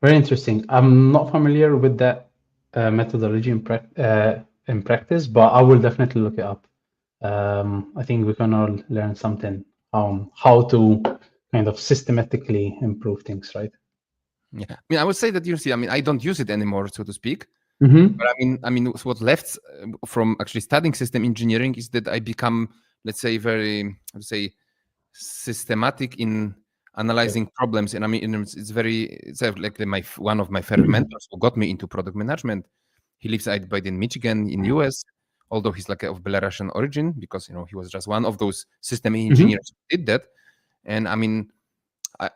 Very interesting. I'm not familiar with that methodology in practice, but I will definitely look it up. I think we can all learn something how to kind of systematically improve things, right? Yeah. I mean, I would say that, you see, I mean, I don't use it anymore, so to speak. Mm-hmm. But I mean, what left from actually studying system engineering is that I become, let's say, very, I would say, systematic in analyzing problems. And I mean, it's very, it's like one of my favorite mentors who got me into product management. He lives out by in Michigan in US, although he's like of Belarusian origin, because, you know, he was just one of those system engineers who did that. And I mean,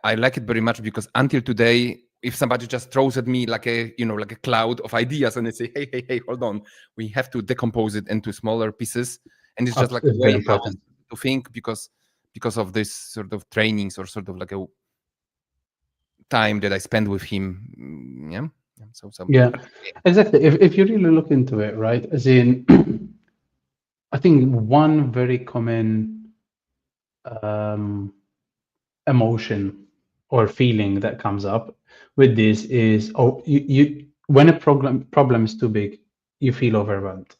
I like it very much because until today, if somebody just throws at me like a, you know, like a cloud of ideas and they say, hey, hold on, we have to decompose it into smaller pieces. And it's just like a It's way very important to think because of this sort of trainings or sort of like a time that I spend with him. Yeah. So yeah, exactly. If you really look into it, right, as in, I think one very common emotion or feeling that comes up with this is, you when a problem is too big, you feel overwhelmed,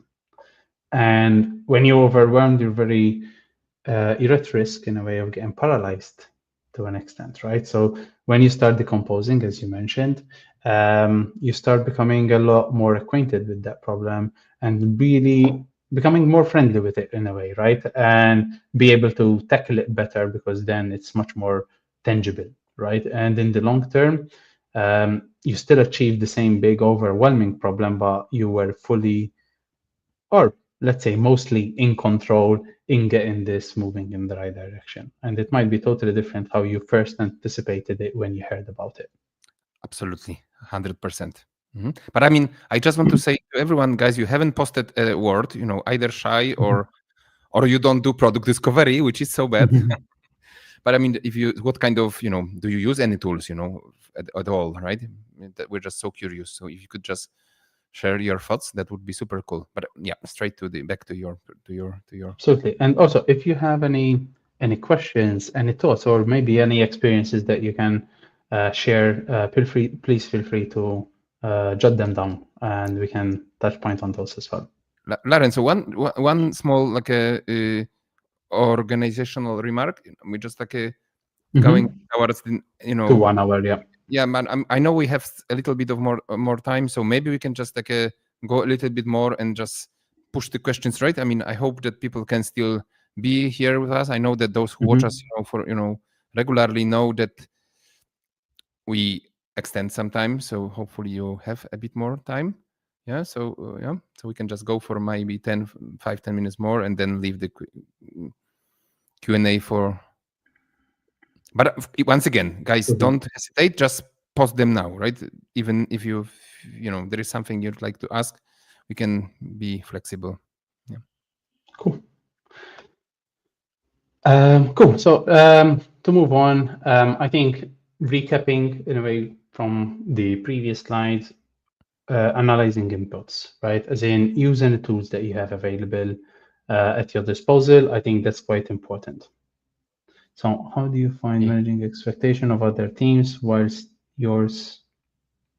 and when you're overwhelmed, you're at risk in a way of getting paralyzed to an extent, right? So when you start decomposing, as you mentioned, you start becoming a lot more acquainted with that problem and really becoming more friendly with it in a way, right? And be able to tackle it better because then it's much more tangible, right? And in the long term, you still achieve the same big overwhelming problem, but you were fully, or let's say mostly, in control in getting this moving in the right direction. And it might be totally different how you first anticipated it when you heard about it. absolutely, 100%. But I mean, I just want to say to everyone, guys, you haven't posted a word, you know, either shy or you don't do product discovery, which is so bad. But I mean, if you, what kind of, you know, do you use any tools, you know, at all, right? We're just so curious. So if you could just share your thoughts, that would be super cool. But yeah, straight to the back to your. Absolutely. And also, if you have any questions, any thoughts, or maybe any experiences that you can share, please feel free to jot them down, and we can touch point on those as well. Laren, so one small like a organizational remark. We just like a going towards the, you know, To 1 hour, yeah. Yeah, man. I know we have a little bit of more time, so maybe we can just like go a little bit more and just push the questions, right? I mean, I hope that people can still be here with us. I know that those who watch us, you know, for, you know, regularly know that we extend some time, so hopefully you have a bit more time. Yeah, so yeah, so we can just go for maybe 10 minutes more and then leave the Q&A for. But once again, guys, don't hesitate, just post them now, right? Even if you know, there is something you'd like to ask, we can be flexible. Yeah. Cool. Cool. So to move on, I think recapping in a way from the previous slides, analyzing inputs, right? As in using the tools that you have available at your disposal. I think that's quite important. So how do you find managing expectation of other teams whilst yours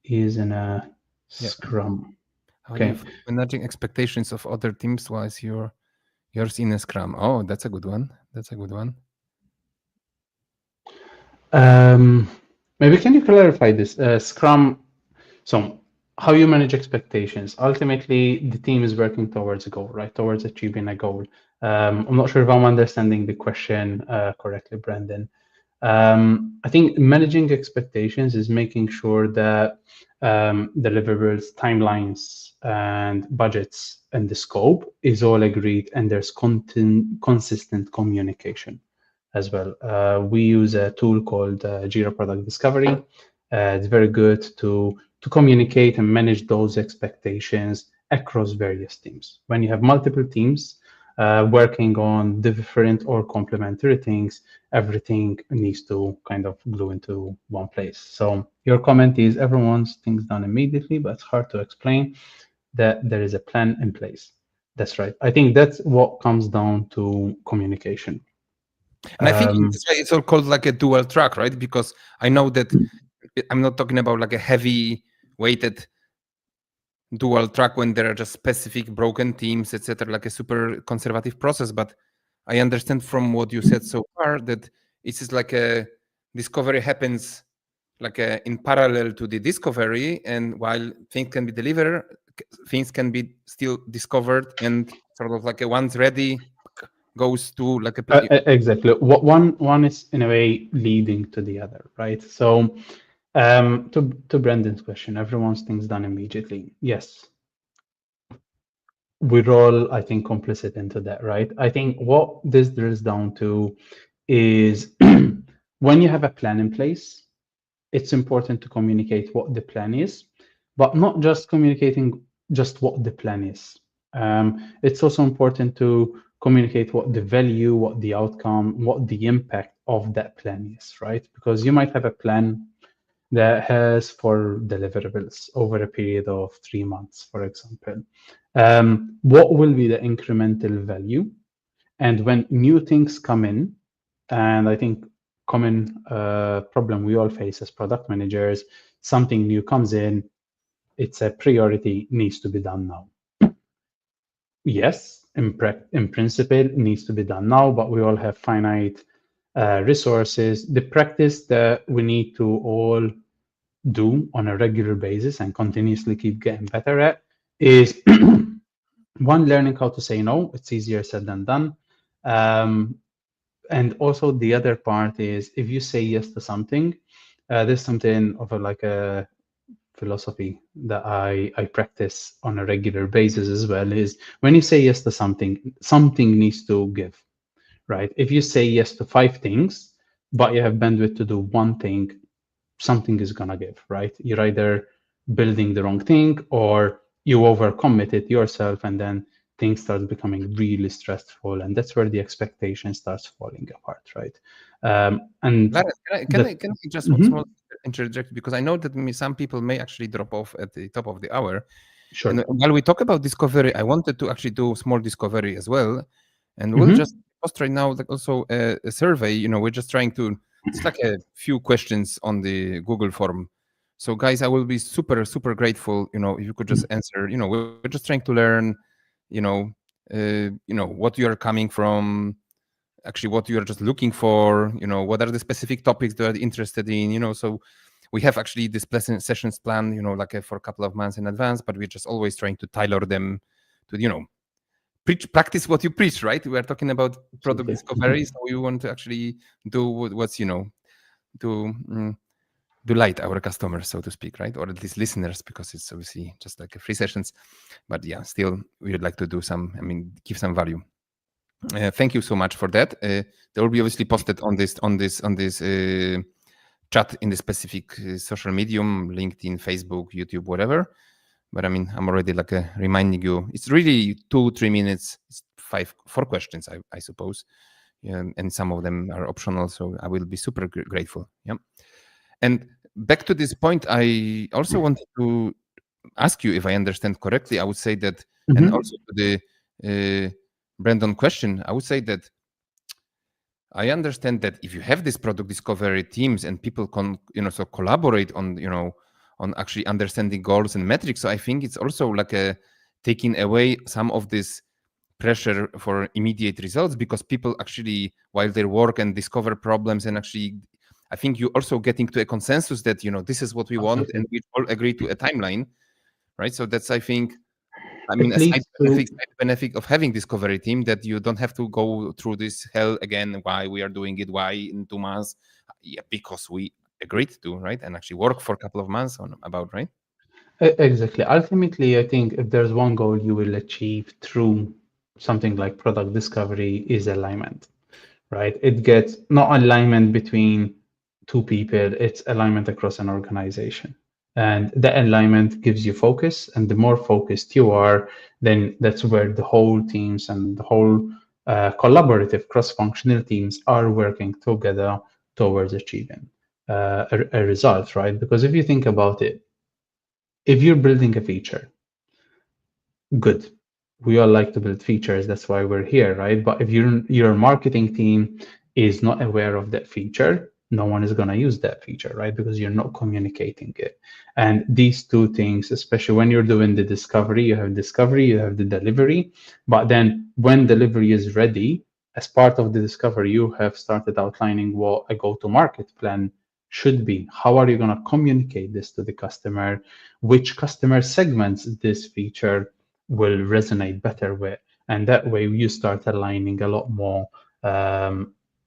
is in a Scrum? How do you find managing expectations of other teams whilst yours in a Scrum? Oh, that's a good one. That's a good one. Maybe can you clarify this? Scrum, so how you manage expectations. Ultimately, the team is working towards a goal, right? Towards achieving a goal. I'm not sure if I'm understanding the question correctly, Brandon. I think managing expectations is making sure that deliverables, timelines, and budgets and the scope is all agreed, and there's consistent communication as well. We use a tool called Jira Product Discovery. It's very good to communicate and manage those expectations across various teams. When you have multiple teams working on different or complementary things, everything needs to kind of glue into one place. So your comment is everyone wants things done immediately, but it's hard to explain that there is a plan in place. That's right. I think that's what comes down to communication. And I think that's why it's all called like a dual track, right? Because I know that I'm not talking about like a heavy weighted dual track when there are just specific broken teams, etc., like a super conservative process. But I understand from what you said so far that it is like a discovery happens like in parallel to the discovery, and while things can be delivered, things can be still discovered, and sort of like a once ready goes to like a exactly. One is in a way leading to the other, right? So to Brendan's question, everyone wants things done immediately. Yes, we're all, I think, complicit into that, right? I think what this drills down to is when you have a plan in place, it's important to communicate what the plan is, but not just communicating just what the plan is. It's also important to communicate what the value, what the outcome, what the impact of that plan is, right? Because you might have a plan that has for deliverables over a period of 3 months, for example. What will be the incremental value? And when new things come in, and I think common problem we all face as product managers, something new comes in, it's a priority, needs to be done now. Yes, in principle, it needs to be done now, but we all have finite resources. The practice that we need to all do on a regular basis and continuously keep getting better at is one, learning how to say no. It's easier said than done. And also the other part is if you say yes to something, there's something of like a philosophy that I practice on a regular basis as well, is when you say yes to something, something needs to give, right? If you say yes to 5 things, but you have bandwidth to do one thing, something is gonna give, right? You're either building the wrong thing or you overcommit it yourself, and then things start becoming really stressful, and that's where the expectation starts falling apart, right? And Laren, can I just small interject, because I know that some people may actually drop off at the top of the hour. Sure. And while we talk about discovery, I wanted to actually do small discovery as well, and we'll just post right now like also a survey. You know, we're just trying to. It's like a few questions on the Google form. So guys, I will be super grateful. You know, if you could just answer. You know, we're just trying to learn. You know what you are coming from, actually what you are just looking for, you know, what are the specific topics that you're interested in, you know. So we have actually this sessions plan, you know, like for a couple of months in advance, but we're just always trying to tailor them to, you know, practice what you preach, right? We are talking about product discovery, so we want to actually do what's, you know, to delight our customers, so to speak, right? Or at least listeners, because it's obviously just like a free sessions. But yeah, still we would like to do some, I mean, give some value. Thank you so much for that. They will be obviously posted on this chat in the specific social medium, LinkedIn, Facebook, YouTube, whatever. But I mean, I'm already like reminding you. It's really 2-3 minutes. It's 4 questions, I suppose, and some of them are optional. So I will be super grateful. Yeah. And back to this point, I also wanted to ask you if I understand correctly. I would say that, and also to the Brandon question, I would say that I understand that if you have this product discovery teams and people can, you know, so collaborate on, you know, on actually understanding goals and metrics. So I think it's also like taking away some of this pressure for immediate results, because people actually, while they work and discover problems, and actually, I think you also getting to a consensus that, you know, this is what we want, and we all agree to a timeline, right? So that's, I think, I mean, a side benefit of having discovery team, that you don't have to go through this hell again. Why we are doing it? Why in 2 months? yeah, because we agreed to, right? And actually work for a couple of months on about, right? Exactly. Ultimately, I think if there's one goal you will achieve through something like product discovery is alignment, right? It gets not alignment between two people, it's alignment across an organization. And that alignment gives you focus, and the more focused you are, then that's where the whole teams and the whole collaborative cross-functional teams are working together towards achieving a result, right? Because if you think about it, if you're building a feature, good. We all like to build features. That's why we're here, right? But if your marketing team is not aware of that feature, no one is going to use that feature, right? Because you're not communicating it. And these two things, especially when you're doing the discovery, you have the delivery. But then when delivery is ready, as part of the discovery, you have started outlining what a go-to-market plan should be. How are you going to communicate this to the customer? Which customer segments this feature will resonate better with? And that way you start aligning a lot more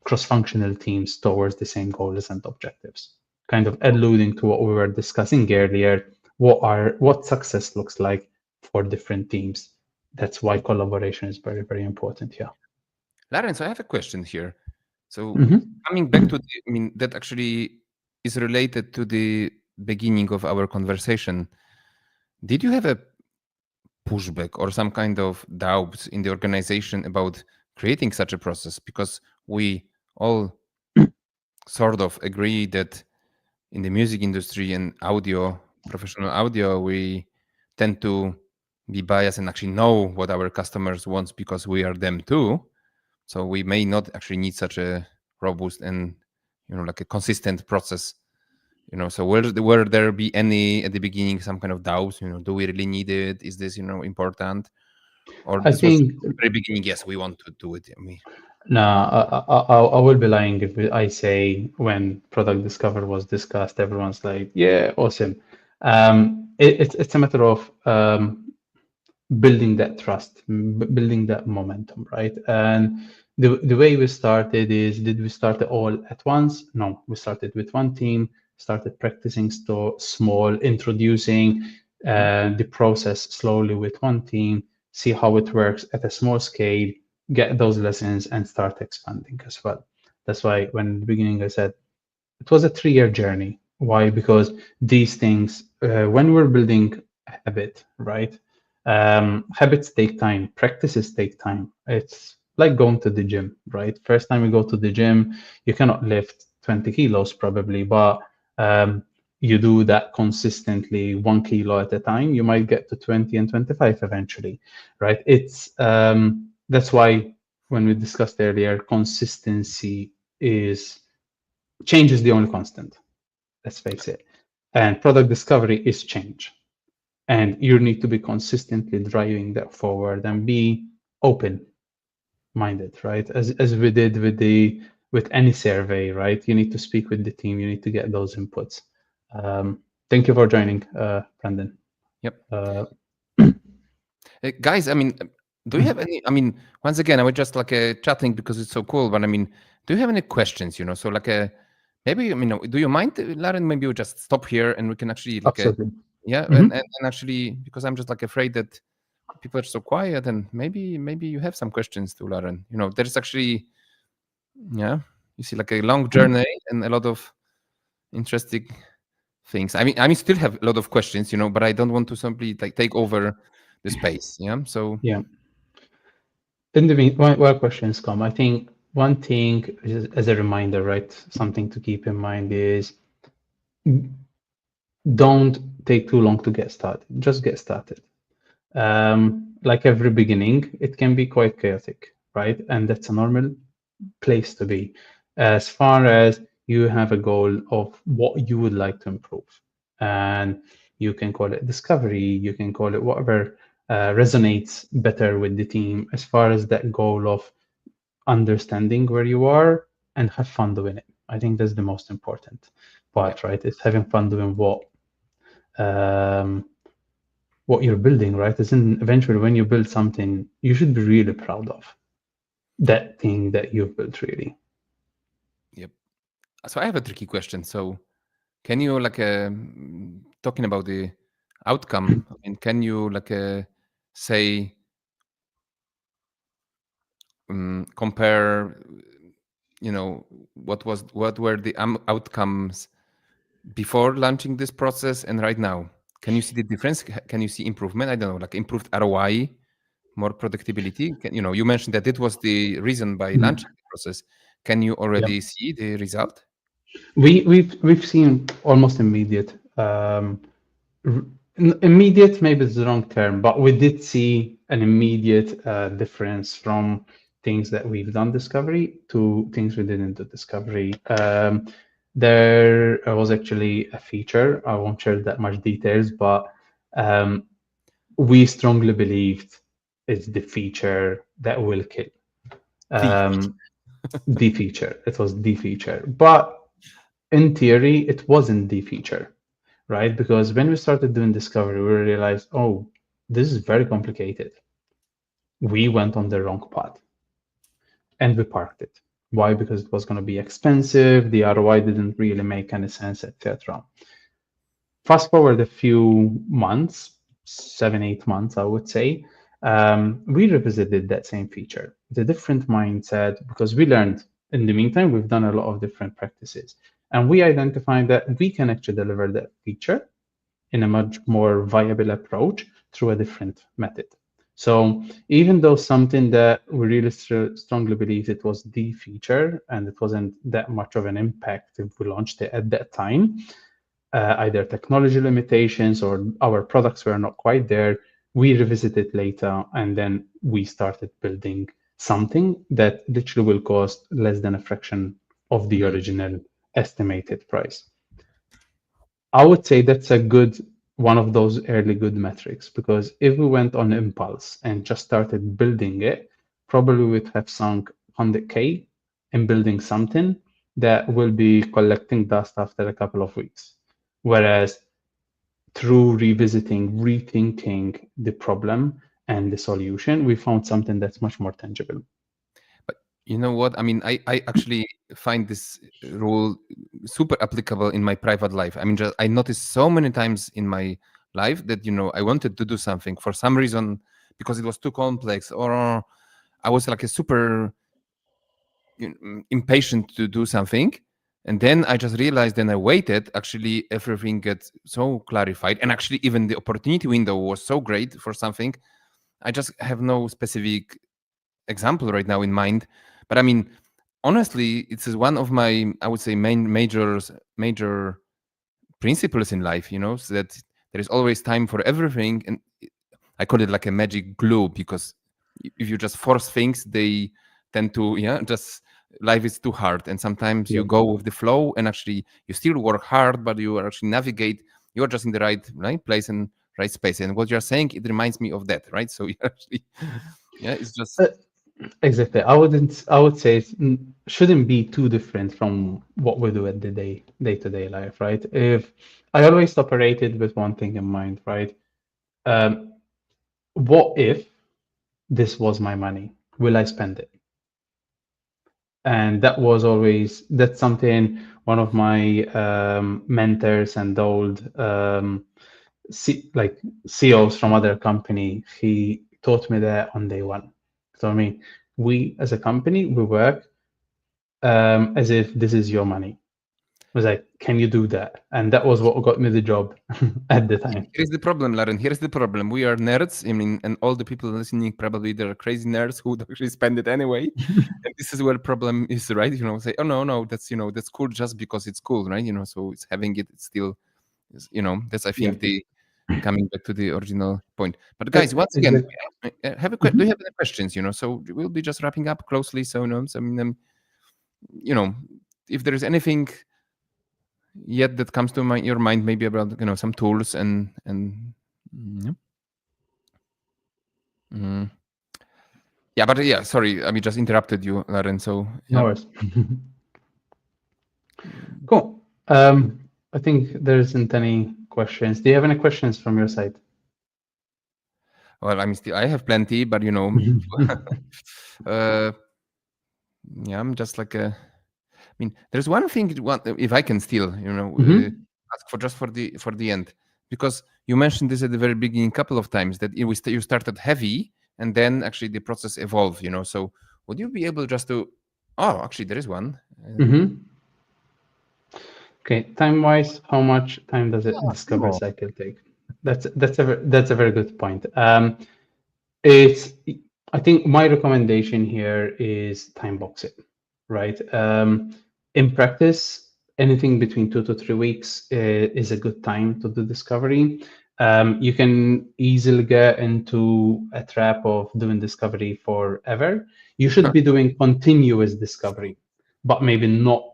cross-functional teams towards the same goals and objectives. Kind of alluding to what we were discussing earlier, what success looks like for different teams. That's why collaboration is very, very important here. Laren, so I have a question here. So Mhm. coming back to I mean, that actually is related to the beginning of our conversation. Did you have a pushback or some kind of doubts in the organization about creating such a process? Because we all sort of agree that in the music industry and audio, professional audio, we tend to be biased and actually know what our customers want because we are them too. So we may not actually need such a robust and like a consistent process. So will there be any at the beginning some kind of doubts? Do we really need it? Is this important? Or I this was think very beginning? Yes, we want to do it. I mean, no, I will be lying if I say when product discover was discussed, everyone's like, yeah, awesome. It's a matter of building that trust, building that momentum, right? And the way we started is, did we start it all at once? No, we started with one team, started practicing small, introducing the process slowly with one team, see how it works at a small scale, get those lessons, and start expanding as well. That's why when in the beginning I said it was a 3-year journey. Why? Because these things, when we're building a habit, right? Habits take time, practices take time. It's like going to the gym, right? First time you go to the gym, you cannot lift 20 kilos probably, but you do that consistently, 1 kilo at a time, you might get to 20 and 25 eventually, right? That's why when we discussed earlier, consistency is change is the only constant, let's face it. And product discovery is change. And you need to be consistently driving that forward and be open minded, right? As we did with any survey, right? You need to speak with the team, you need to get those inputs. Thank you for joining, Brandon. yep. Uh, Guys, I mean, do you have any? I mean, once again, I was just like chatting because it's so cool. But I mean, do you have any questions? So like maybe I mean, do you mind, Laren? Maybe we just stop here and we can actually like Absolutely. yeah, Mhm. and actually because I'm just like afraid that people are so quiet and maybe you have some questions to Laren. There's actually yeah, you see like a long journey and a lot of interesting things. I mean, still have a lot of questions, but I don't want to simply like take over the space. Yeah, so. Yeah. In the while questions come, I think one thing as a reminder, right? Something to keep in mind is don't take too long to get started. Just get started. Like every beginning, it can be quite chaotic, right? And that's a normal place to be. As far as you have a goal of what you would like to improve, and you can call it discovery, you can call it whatever resonates better with the team, as far as that goal of understanding where you are and have fun doing it. I think that's the most important Yeah. part, right? It's having fun doing um, what you're building, right? Is in eventually when you build something, you should be really proud of that thing that you've built, really. Yep. So I have a tricky question. So can you like talking about the outcome? I mean, can you like say compare? You know, what were the outcomes before launching this process and right now? Can you see the difference? Can you see improvement? I don't know, like improved ROI, more predictability. You mentioned that it was the reason by Mhm. launching the process. Can you Yeah. already see the result? We've seen almost immediate. R- Immediate maybe is the wrong term, but we did see an immediate difference from things that we've done discovery to things we didn't do discovery. There was actually a feature. I won't share that much details, but um, we strongly believed it's the feature that will kill. The Um, the feature. It was the feature, but in theory, it wasn't the feature, right? Because when we started doing discovery, we realized, oh, this is very complicated. We went on the wrong path and we parked it. Why? Because it was going to be expensive, the ROI didn't really make any sense, etc. Fast forward a few months, 7, 8 months, I would say, we revisited that same feature, the different mindset, because we learned in the meantime, we've done a lot of different practices. And we identified that we can actually deliver that feature in a much more viable approach through a different method. So even though something that we really strongly believe it was the feature and it wasn't that much of an impact if we launched it at that time, either technology limitations or our products were not quite there, we revisited later and then we started building something that literally will cost less than a fraction of the Mhm. original estimated price. I would say that's a good one of those early good metrics because if we went on impulse and just started building it, probably we'd have sunk 100K in building something that will be collecting dust after a couple of weeks. Whereas through revisiting, rethinking the problem and the solution, we found something that's much more tangible. But you know what? I mean, I actually find this rule super applicable in my private life. I mean, just I noticed so many times in my life that I wanted to do something for some reason because it was too complex, or I was like a super impatient to do something. And then I just realized, then I waited, actually everything gets so clarified. And actually even the opportunity window was so great for something. I just have no specific example right now in mind. But I mean, honestly, it's one of my, I would say, major principles in life, so that there is always time for everything. And I call it like a magic glue, because if you just force things, they tend to, just life is too hard. And sometimes Yeah. you go with the flow, and actually you still work hard, but you actually navigate, you're just in the right place and right space. And what you're saying, it reminds me of that, right? So you actually, yeah, it's just, Uh, Exactly. I would say it shouldn't be too different from what we do at the day-to-day life, right? If I always operated with one thing in mind, right? Um, what if this was my money? Will I spend it? And that's something one of my mentors and old like CEOs from other company, he taught me that on day one. So I mean, we as a company, we work as if this is your money. I was like, can you do that? And that was what got me the job at the time. here's the problem, Laren. Here's the problem. We are nerds. I mean, and all the people listening, probably they're crazy nerds who would actually spend it anyway. And this is where problem is, right? Say, oh no, that's cool just because it's cool, right? So it's having it, it's still, that's, I Yeah, think, the coming back to the original point. But guys, once again, exactly. do you have any questions? So we'll be just wrapping up closely. So, so I mean, you know, if there is anything yet that comes to your mind, maybe about some tools and yeah. Mm. Yeah, but yeah, sorry, I mean, just interrupted you, Laren. So No yeah. worries. Cool. I think there isn't any questions. Do you have any questions from your side? Well, I mean, still, I have plenty, but uh, yeah, I'm just like a. mean, there's one thing, if I can still, ask for just for the end, because you mentioned this at the very beginning a couple of times that you started heavy and then actually the process evolved. So would you be able just to? Oh, actually, there is one. Okay, time-wise, how much time does a discovery cycle take? That's a very good point. I think my recommendation here is time box it, right? In practice, anything between 2 to 3 weeks is a good time to do discovery. You can easily get into a trap of doing discovery forever. You should be doing continuous discovery, but maybe not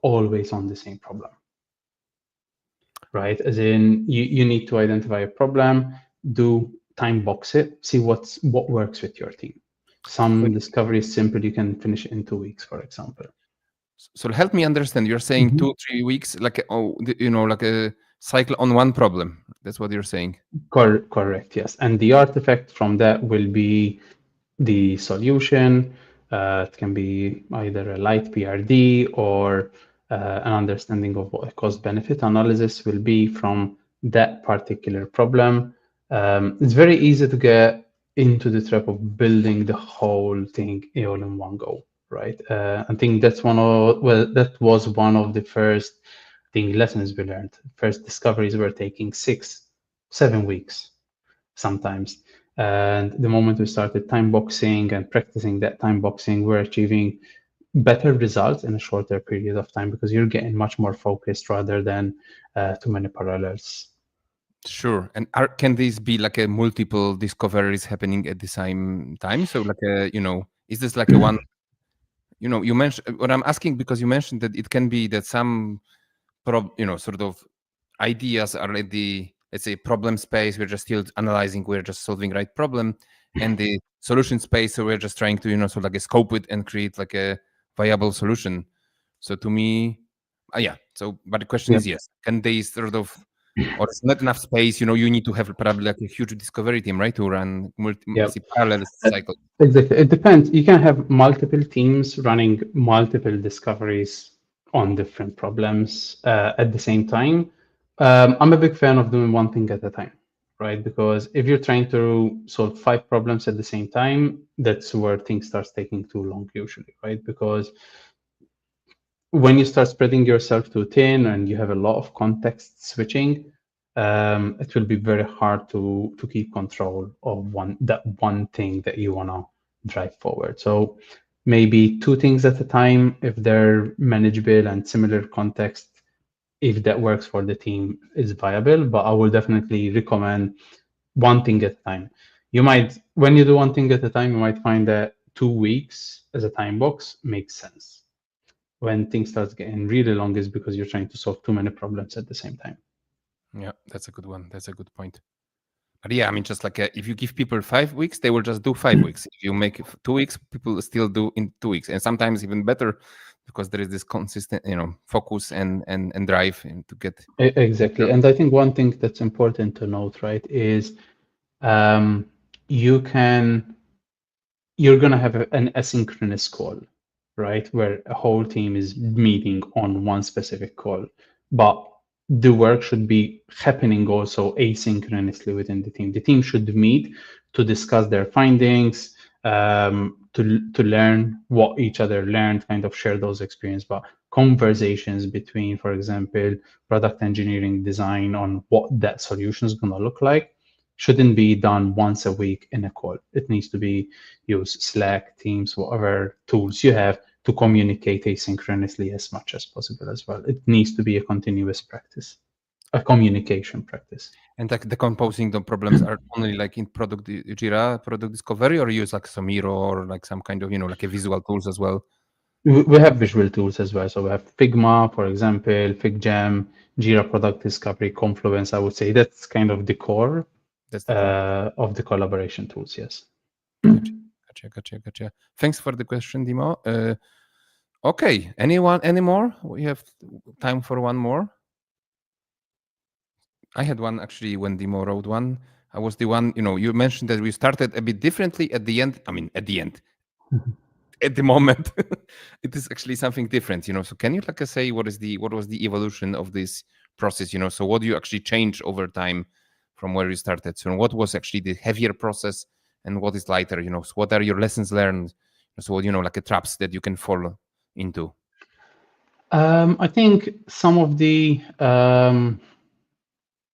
always on the same problem, right? As in, you need to identify a problem, do time box it, see what works with your team. Some discovery is simple, you can finish it in 2 weeks, for example. So help me understand. You're saying 2-3 weeks, like like a cycle on one problem. That's what you're saying. Correct, yes. And the artifact from that will be the solution. It can be either a light PRD or an understanding of what a cost-benefit analysis will be from that particular problem. It's very easy to get into the trap of building the whole thing all in one go, right? I think that was one of the first lessons we learned. First discoveries were taking 6-7 weeks sometimes. And the moment we started time boxing and practicing that time boxing, we're achieving better results in a shorter period of time because you're getting much more focused rather than too many parallels. Sure. And can these be like a multiple discoveries happening at the same time? So like is this like a one? You mentioned what I'm asking because you mentioned that it can be that some sort of ideas are at the, let's say, problem space. We're just still analyzing. We're just solving right problem, and the solution space. So we're just trying to sort of like a scope it and create like a viable solution. So to me, yeah. So, but the question is, yes, can they sort of, or it's not enough space? You need to have probably like a huge discovery team, right, to run parallel cycles. Exactly. It depends. You can have multiple teams running multiple discoveries on different problems at the same time. I'm a big fan of doing one thing at a time, right? Because if you're trying to solve 5 problems at the same time, that's where things starts taking too long usually, right? Because when you start spreading yourself too thin and you have a lot of context switching, it will be very hard to keep control of that one thing that you want to drive forward. So maybe 2 things at a time if they're manageable and similar context, if that works for the team, is viable. But I will definitely recommend one thing at a time. When you do one thing at a time, you might find that 2 weeks as a time box makes sense. When things start getting really long is because you're trying to solve too many problems at the same time. Yeah, that's a good one. That's a good point. But yeah, I mean, just like if you give people 5 weeks, they will just do 5 weeks. If you make 2 weeks, people still do in 2 weeks, and sometimes even better because there is this consistent, focus and drive to get. Exactly. And I think one thing that's important to note, right, is you're going to have an asynchronous call, right, where a whole team is meeting on one specific call. But the work should be happening also asynchronously within the team. The team should meet to discuss their findings, to learn what each other learned, kind of share those experiences. But conversations between, for example, product engineering, design on what that solution is going to look like shouldn't be done once a week in a call. It needs to be use Slack, Teams, whatever tools you have to communicate asynchronously as much as possible as well. It needs to be a continuous practice, a communication practice. And like decomposing the problems are only like in Jira product discovery, or use like some Miro or like some kind of like a visual tools as well. We have visual tools as well. So we have Figma, for example, FigJam, Jira Product Discovery, Confluence. I would say that's kind of the core of the collaboration tools. Yes. Gotcha. Thanks for the question, Dimo. Okay, any more? We have time for one more. I had one actually when Dimo wrote one. I was the one, you mentioned that we started a bit differently at the end. I mean, at the end. at the moment, it is actually something different, so can you say what was the evolution of this process, so what do you actually change over time from where you started? So what was actually the heavier process and what is lighter, so what are your lessons learned? So what, traps that you can fall into? I think some of the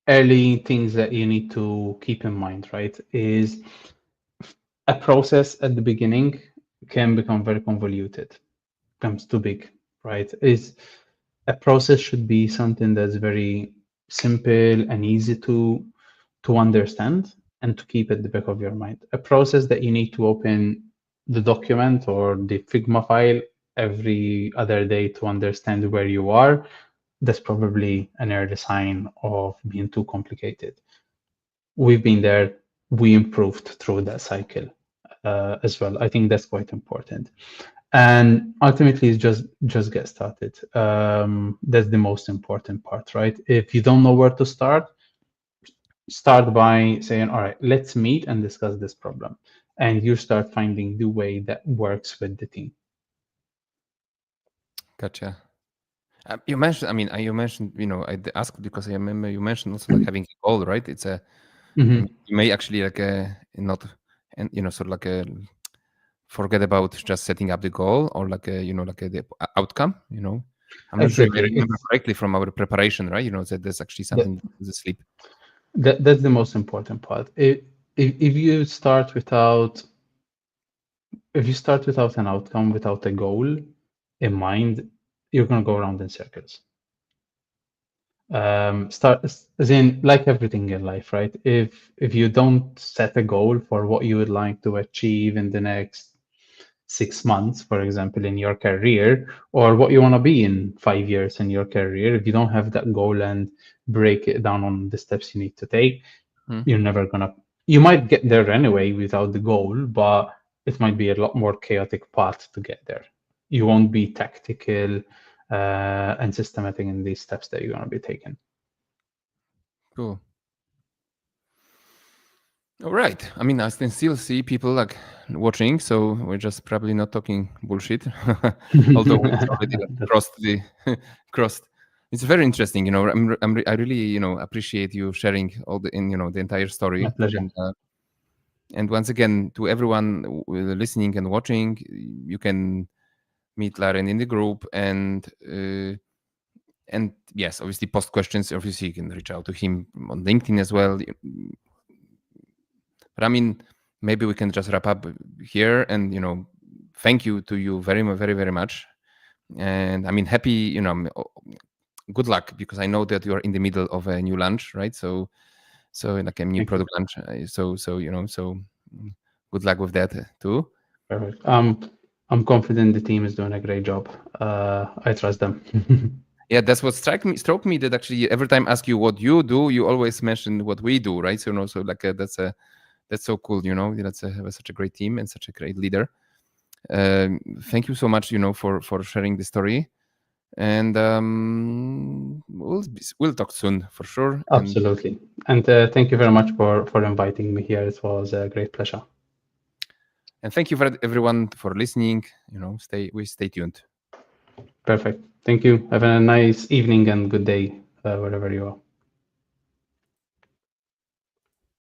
early things that you need to keep in mind, right, is a process at the beginning can become very convoluted, becomes too big, right? Is a process should be something that's very simple and easy to understand and to keep at the back of your mind. A process that you need to open the document or the Figma file every other day to understand where you are, that's probably an early sign of being too complicated. We've been there, we improved through that cycle as well. I think that's quite important. And ultimately, it's just get started. That's the most important part, right? If you don't know where to start by saying, all right, let's meet and discuss this problem. And you start finding the way that works with the team. Gotcha. You mentioned, I asked because I remember you mentioned also like having a goal, right? It's Mm-hmm. you may actually not, and sort of forget about just setting up the goal or the outcome. I'm not sure if I Exactly. remember correctly from our preparation, right? That there's actually something to sleep. That's the most important part. If you start without an outcome, without a goal in mind, you're gonna go around in circles. Start as in like everything in life, right? If you don't set a goal for what you would like to achieve in the next 6 months, for example, in your career, or what you want to be in 5 years in your career, if you don't have that goal and break it down on the steps you need to take, you're never gonna. You might get there anyway without the goal, but it might be a lot more chaotic path to get there. You won't be tactical and systematic in these steps that you're gonna be taking. Cool. All right. I mean, I can still see people watching, so we're just probably not talking bullshit. Although it's already crossed the crossed. It's very interesting. I really appreciate you sharing all the the entire story. My pleasure. And once again, to everyone listening and watching, you can meet Laren in the group and yes, obviously post questions. Obviously, you can reach out to him on LinkedIn as well. But I mean, maybe we can just wrap up here and, thank you to you very, very, very much. And I mean, happy, good luck because I know that you are in the middle of a new launch, right? So like a new product launch. So good luck with that too. Perfect. I'm confident the team is doing a great job. I trust them. Yeah, that's what struck me that actually every time I ask you what you do, you always mention what we do, right? So so like that's so cool, That's such a great team and such a great leader. Thank you so much, for sharing the story, and we'll talk soon for sure. Absolutely. And thank you very much for inviting me here. It was a great pleasure. And thank you for everyone for listening. Stay tuned. Perfect. Thank you. Have a nice evening and good day wherever you are.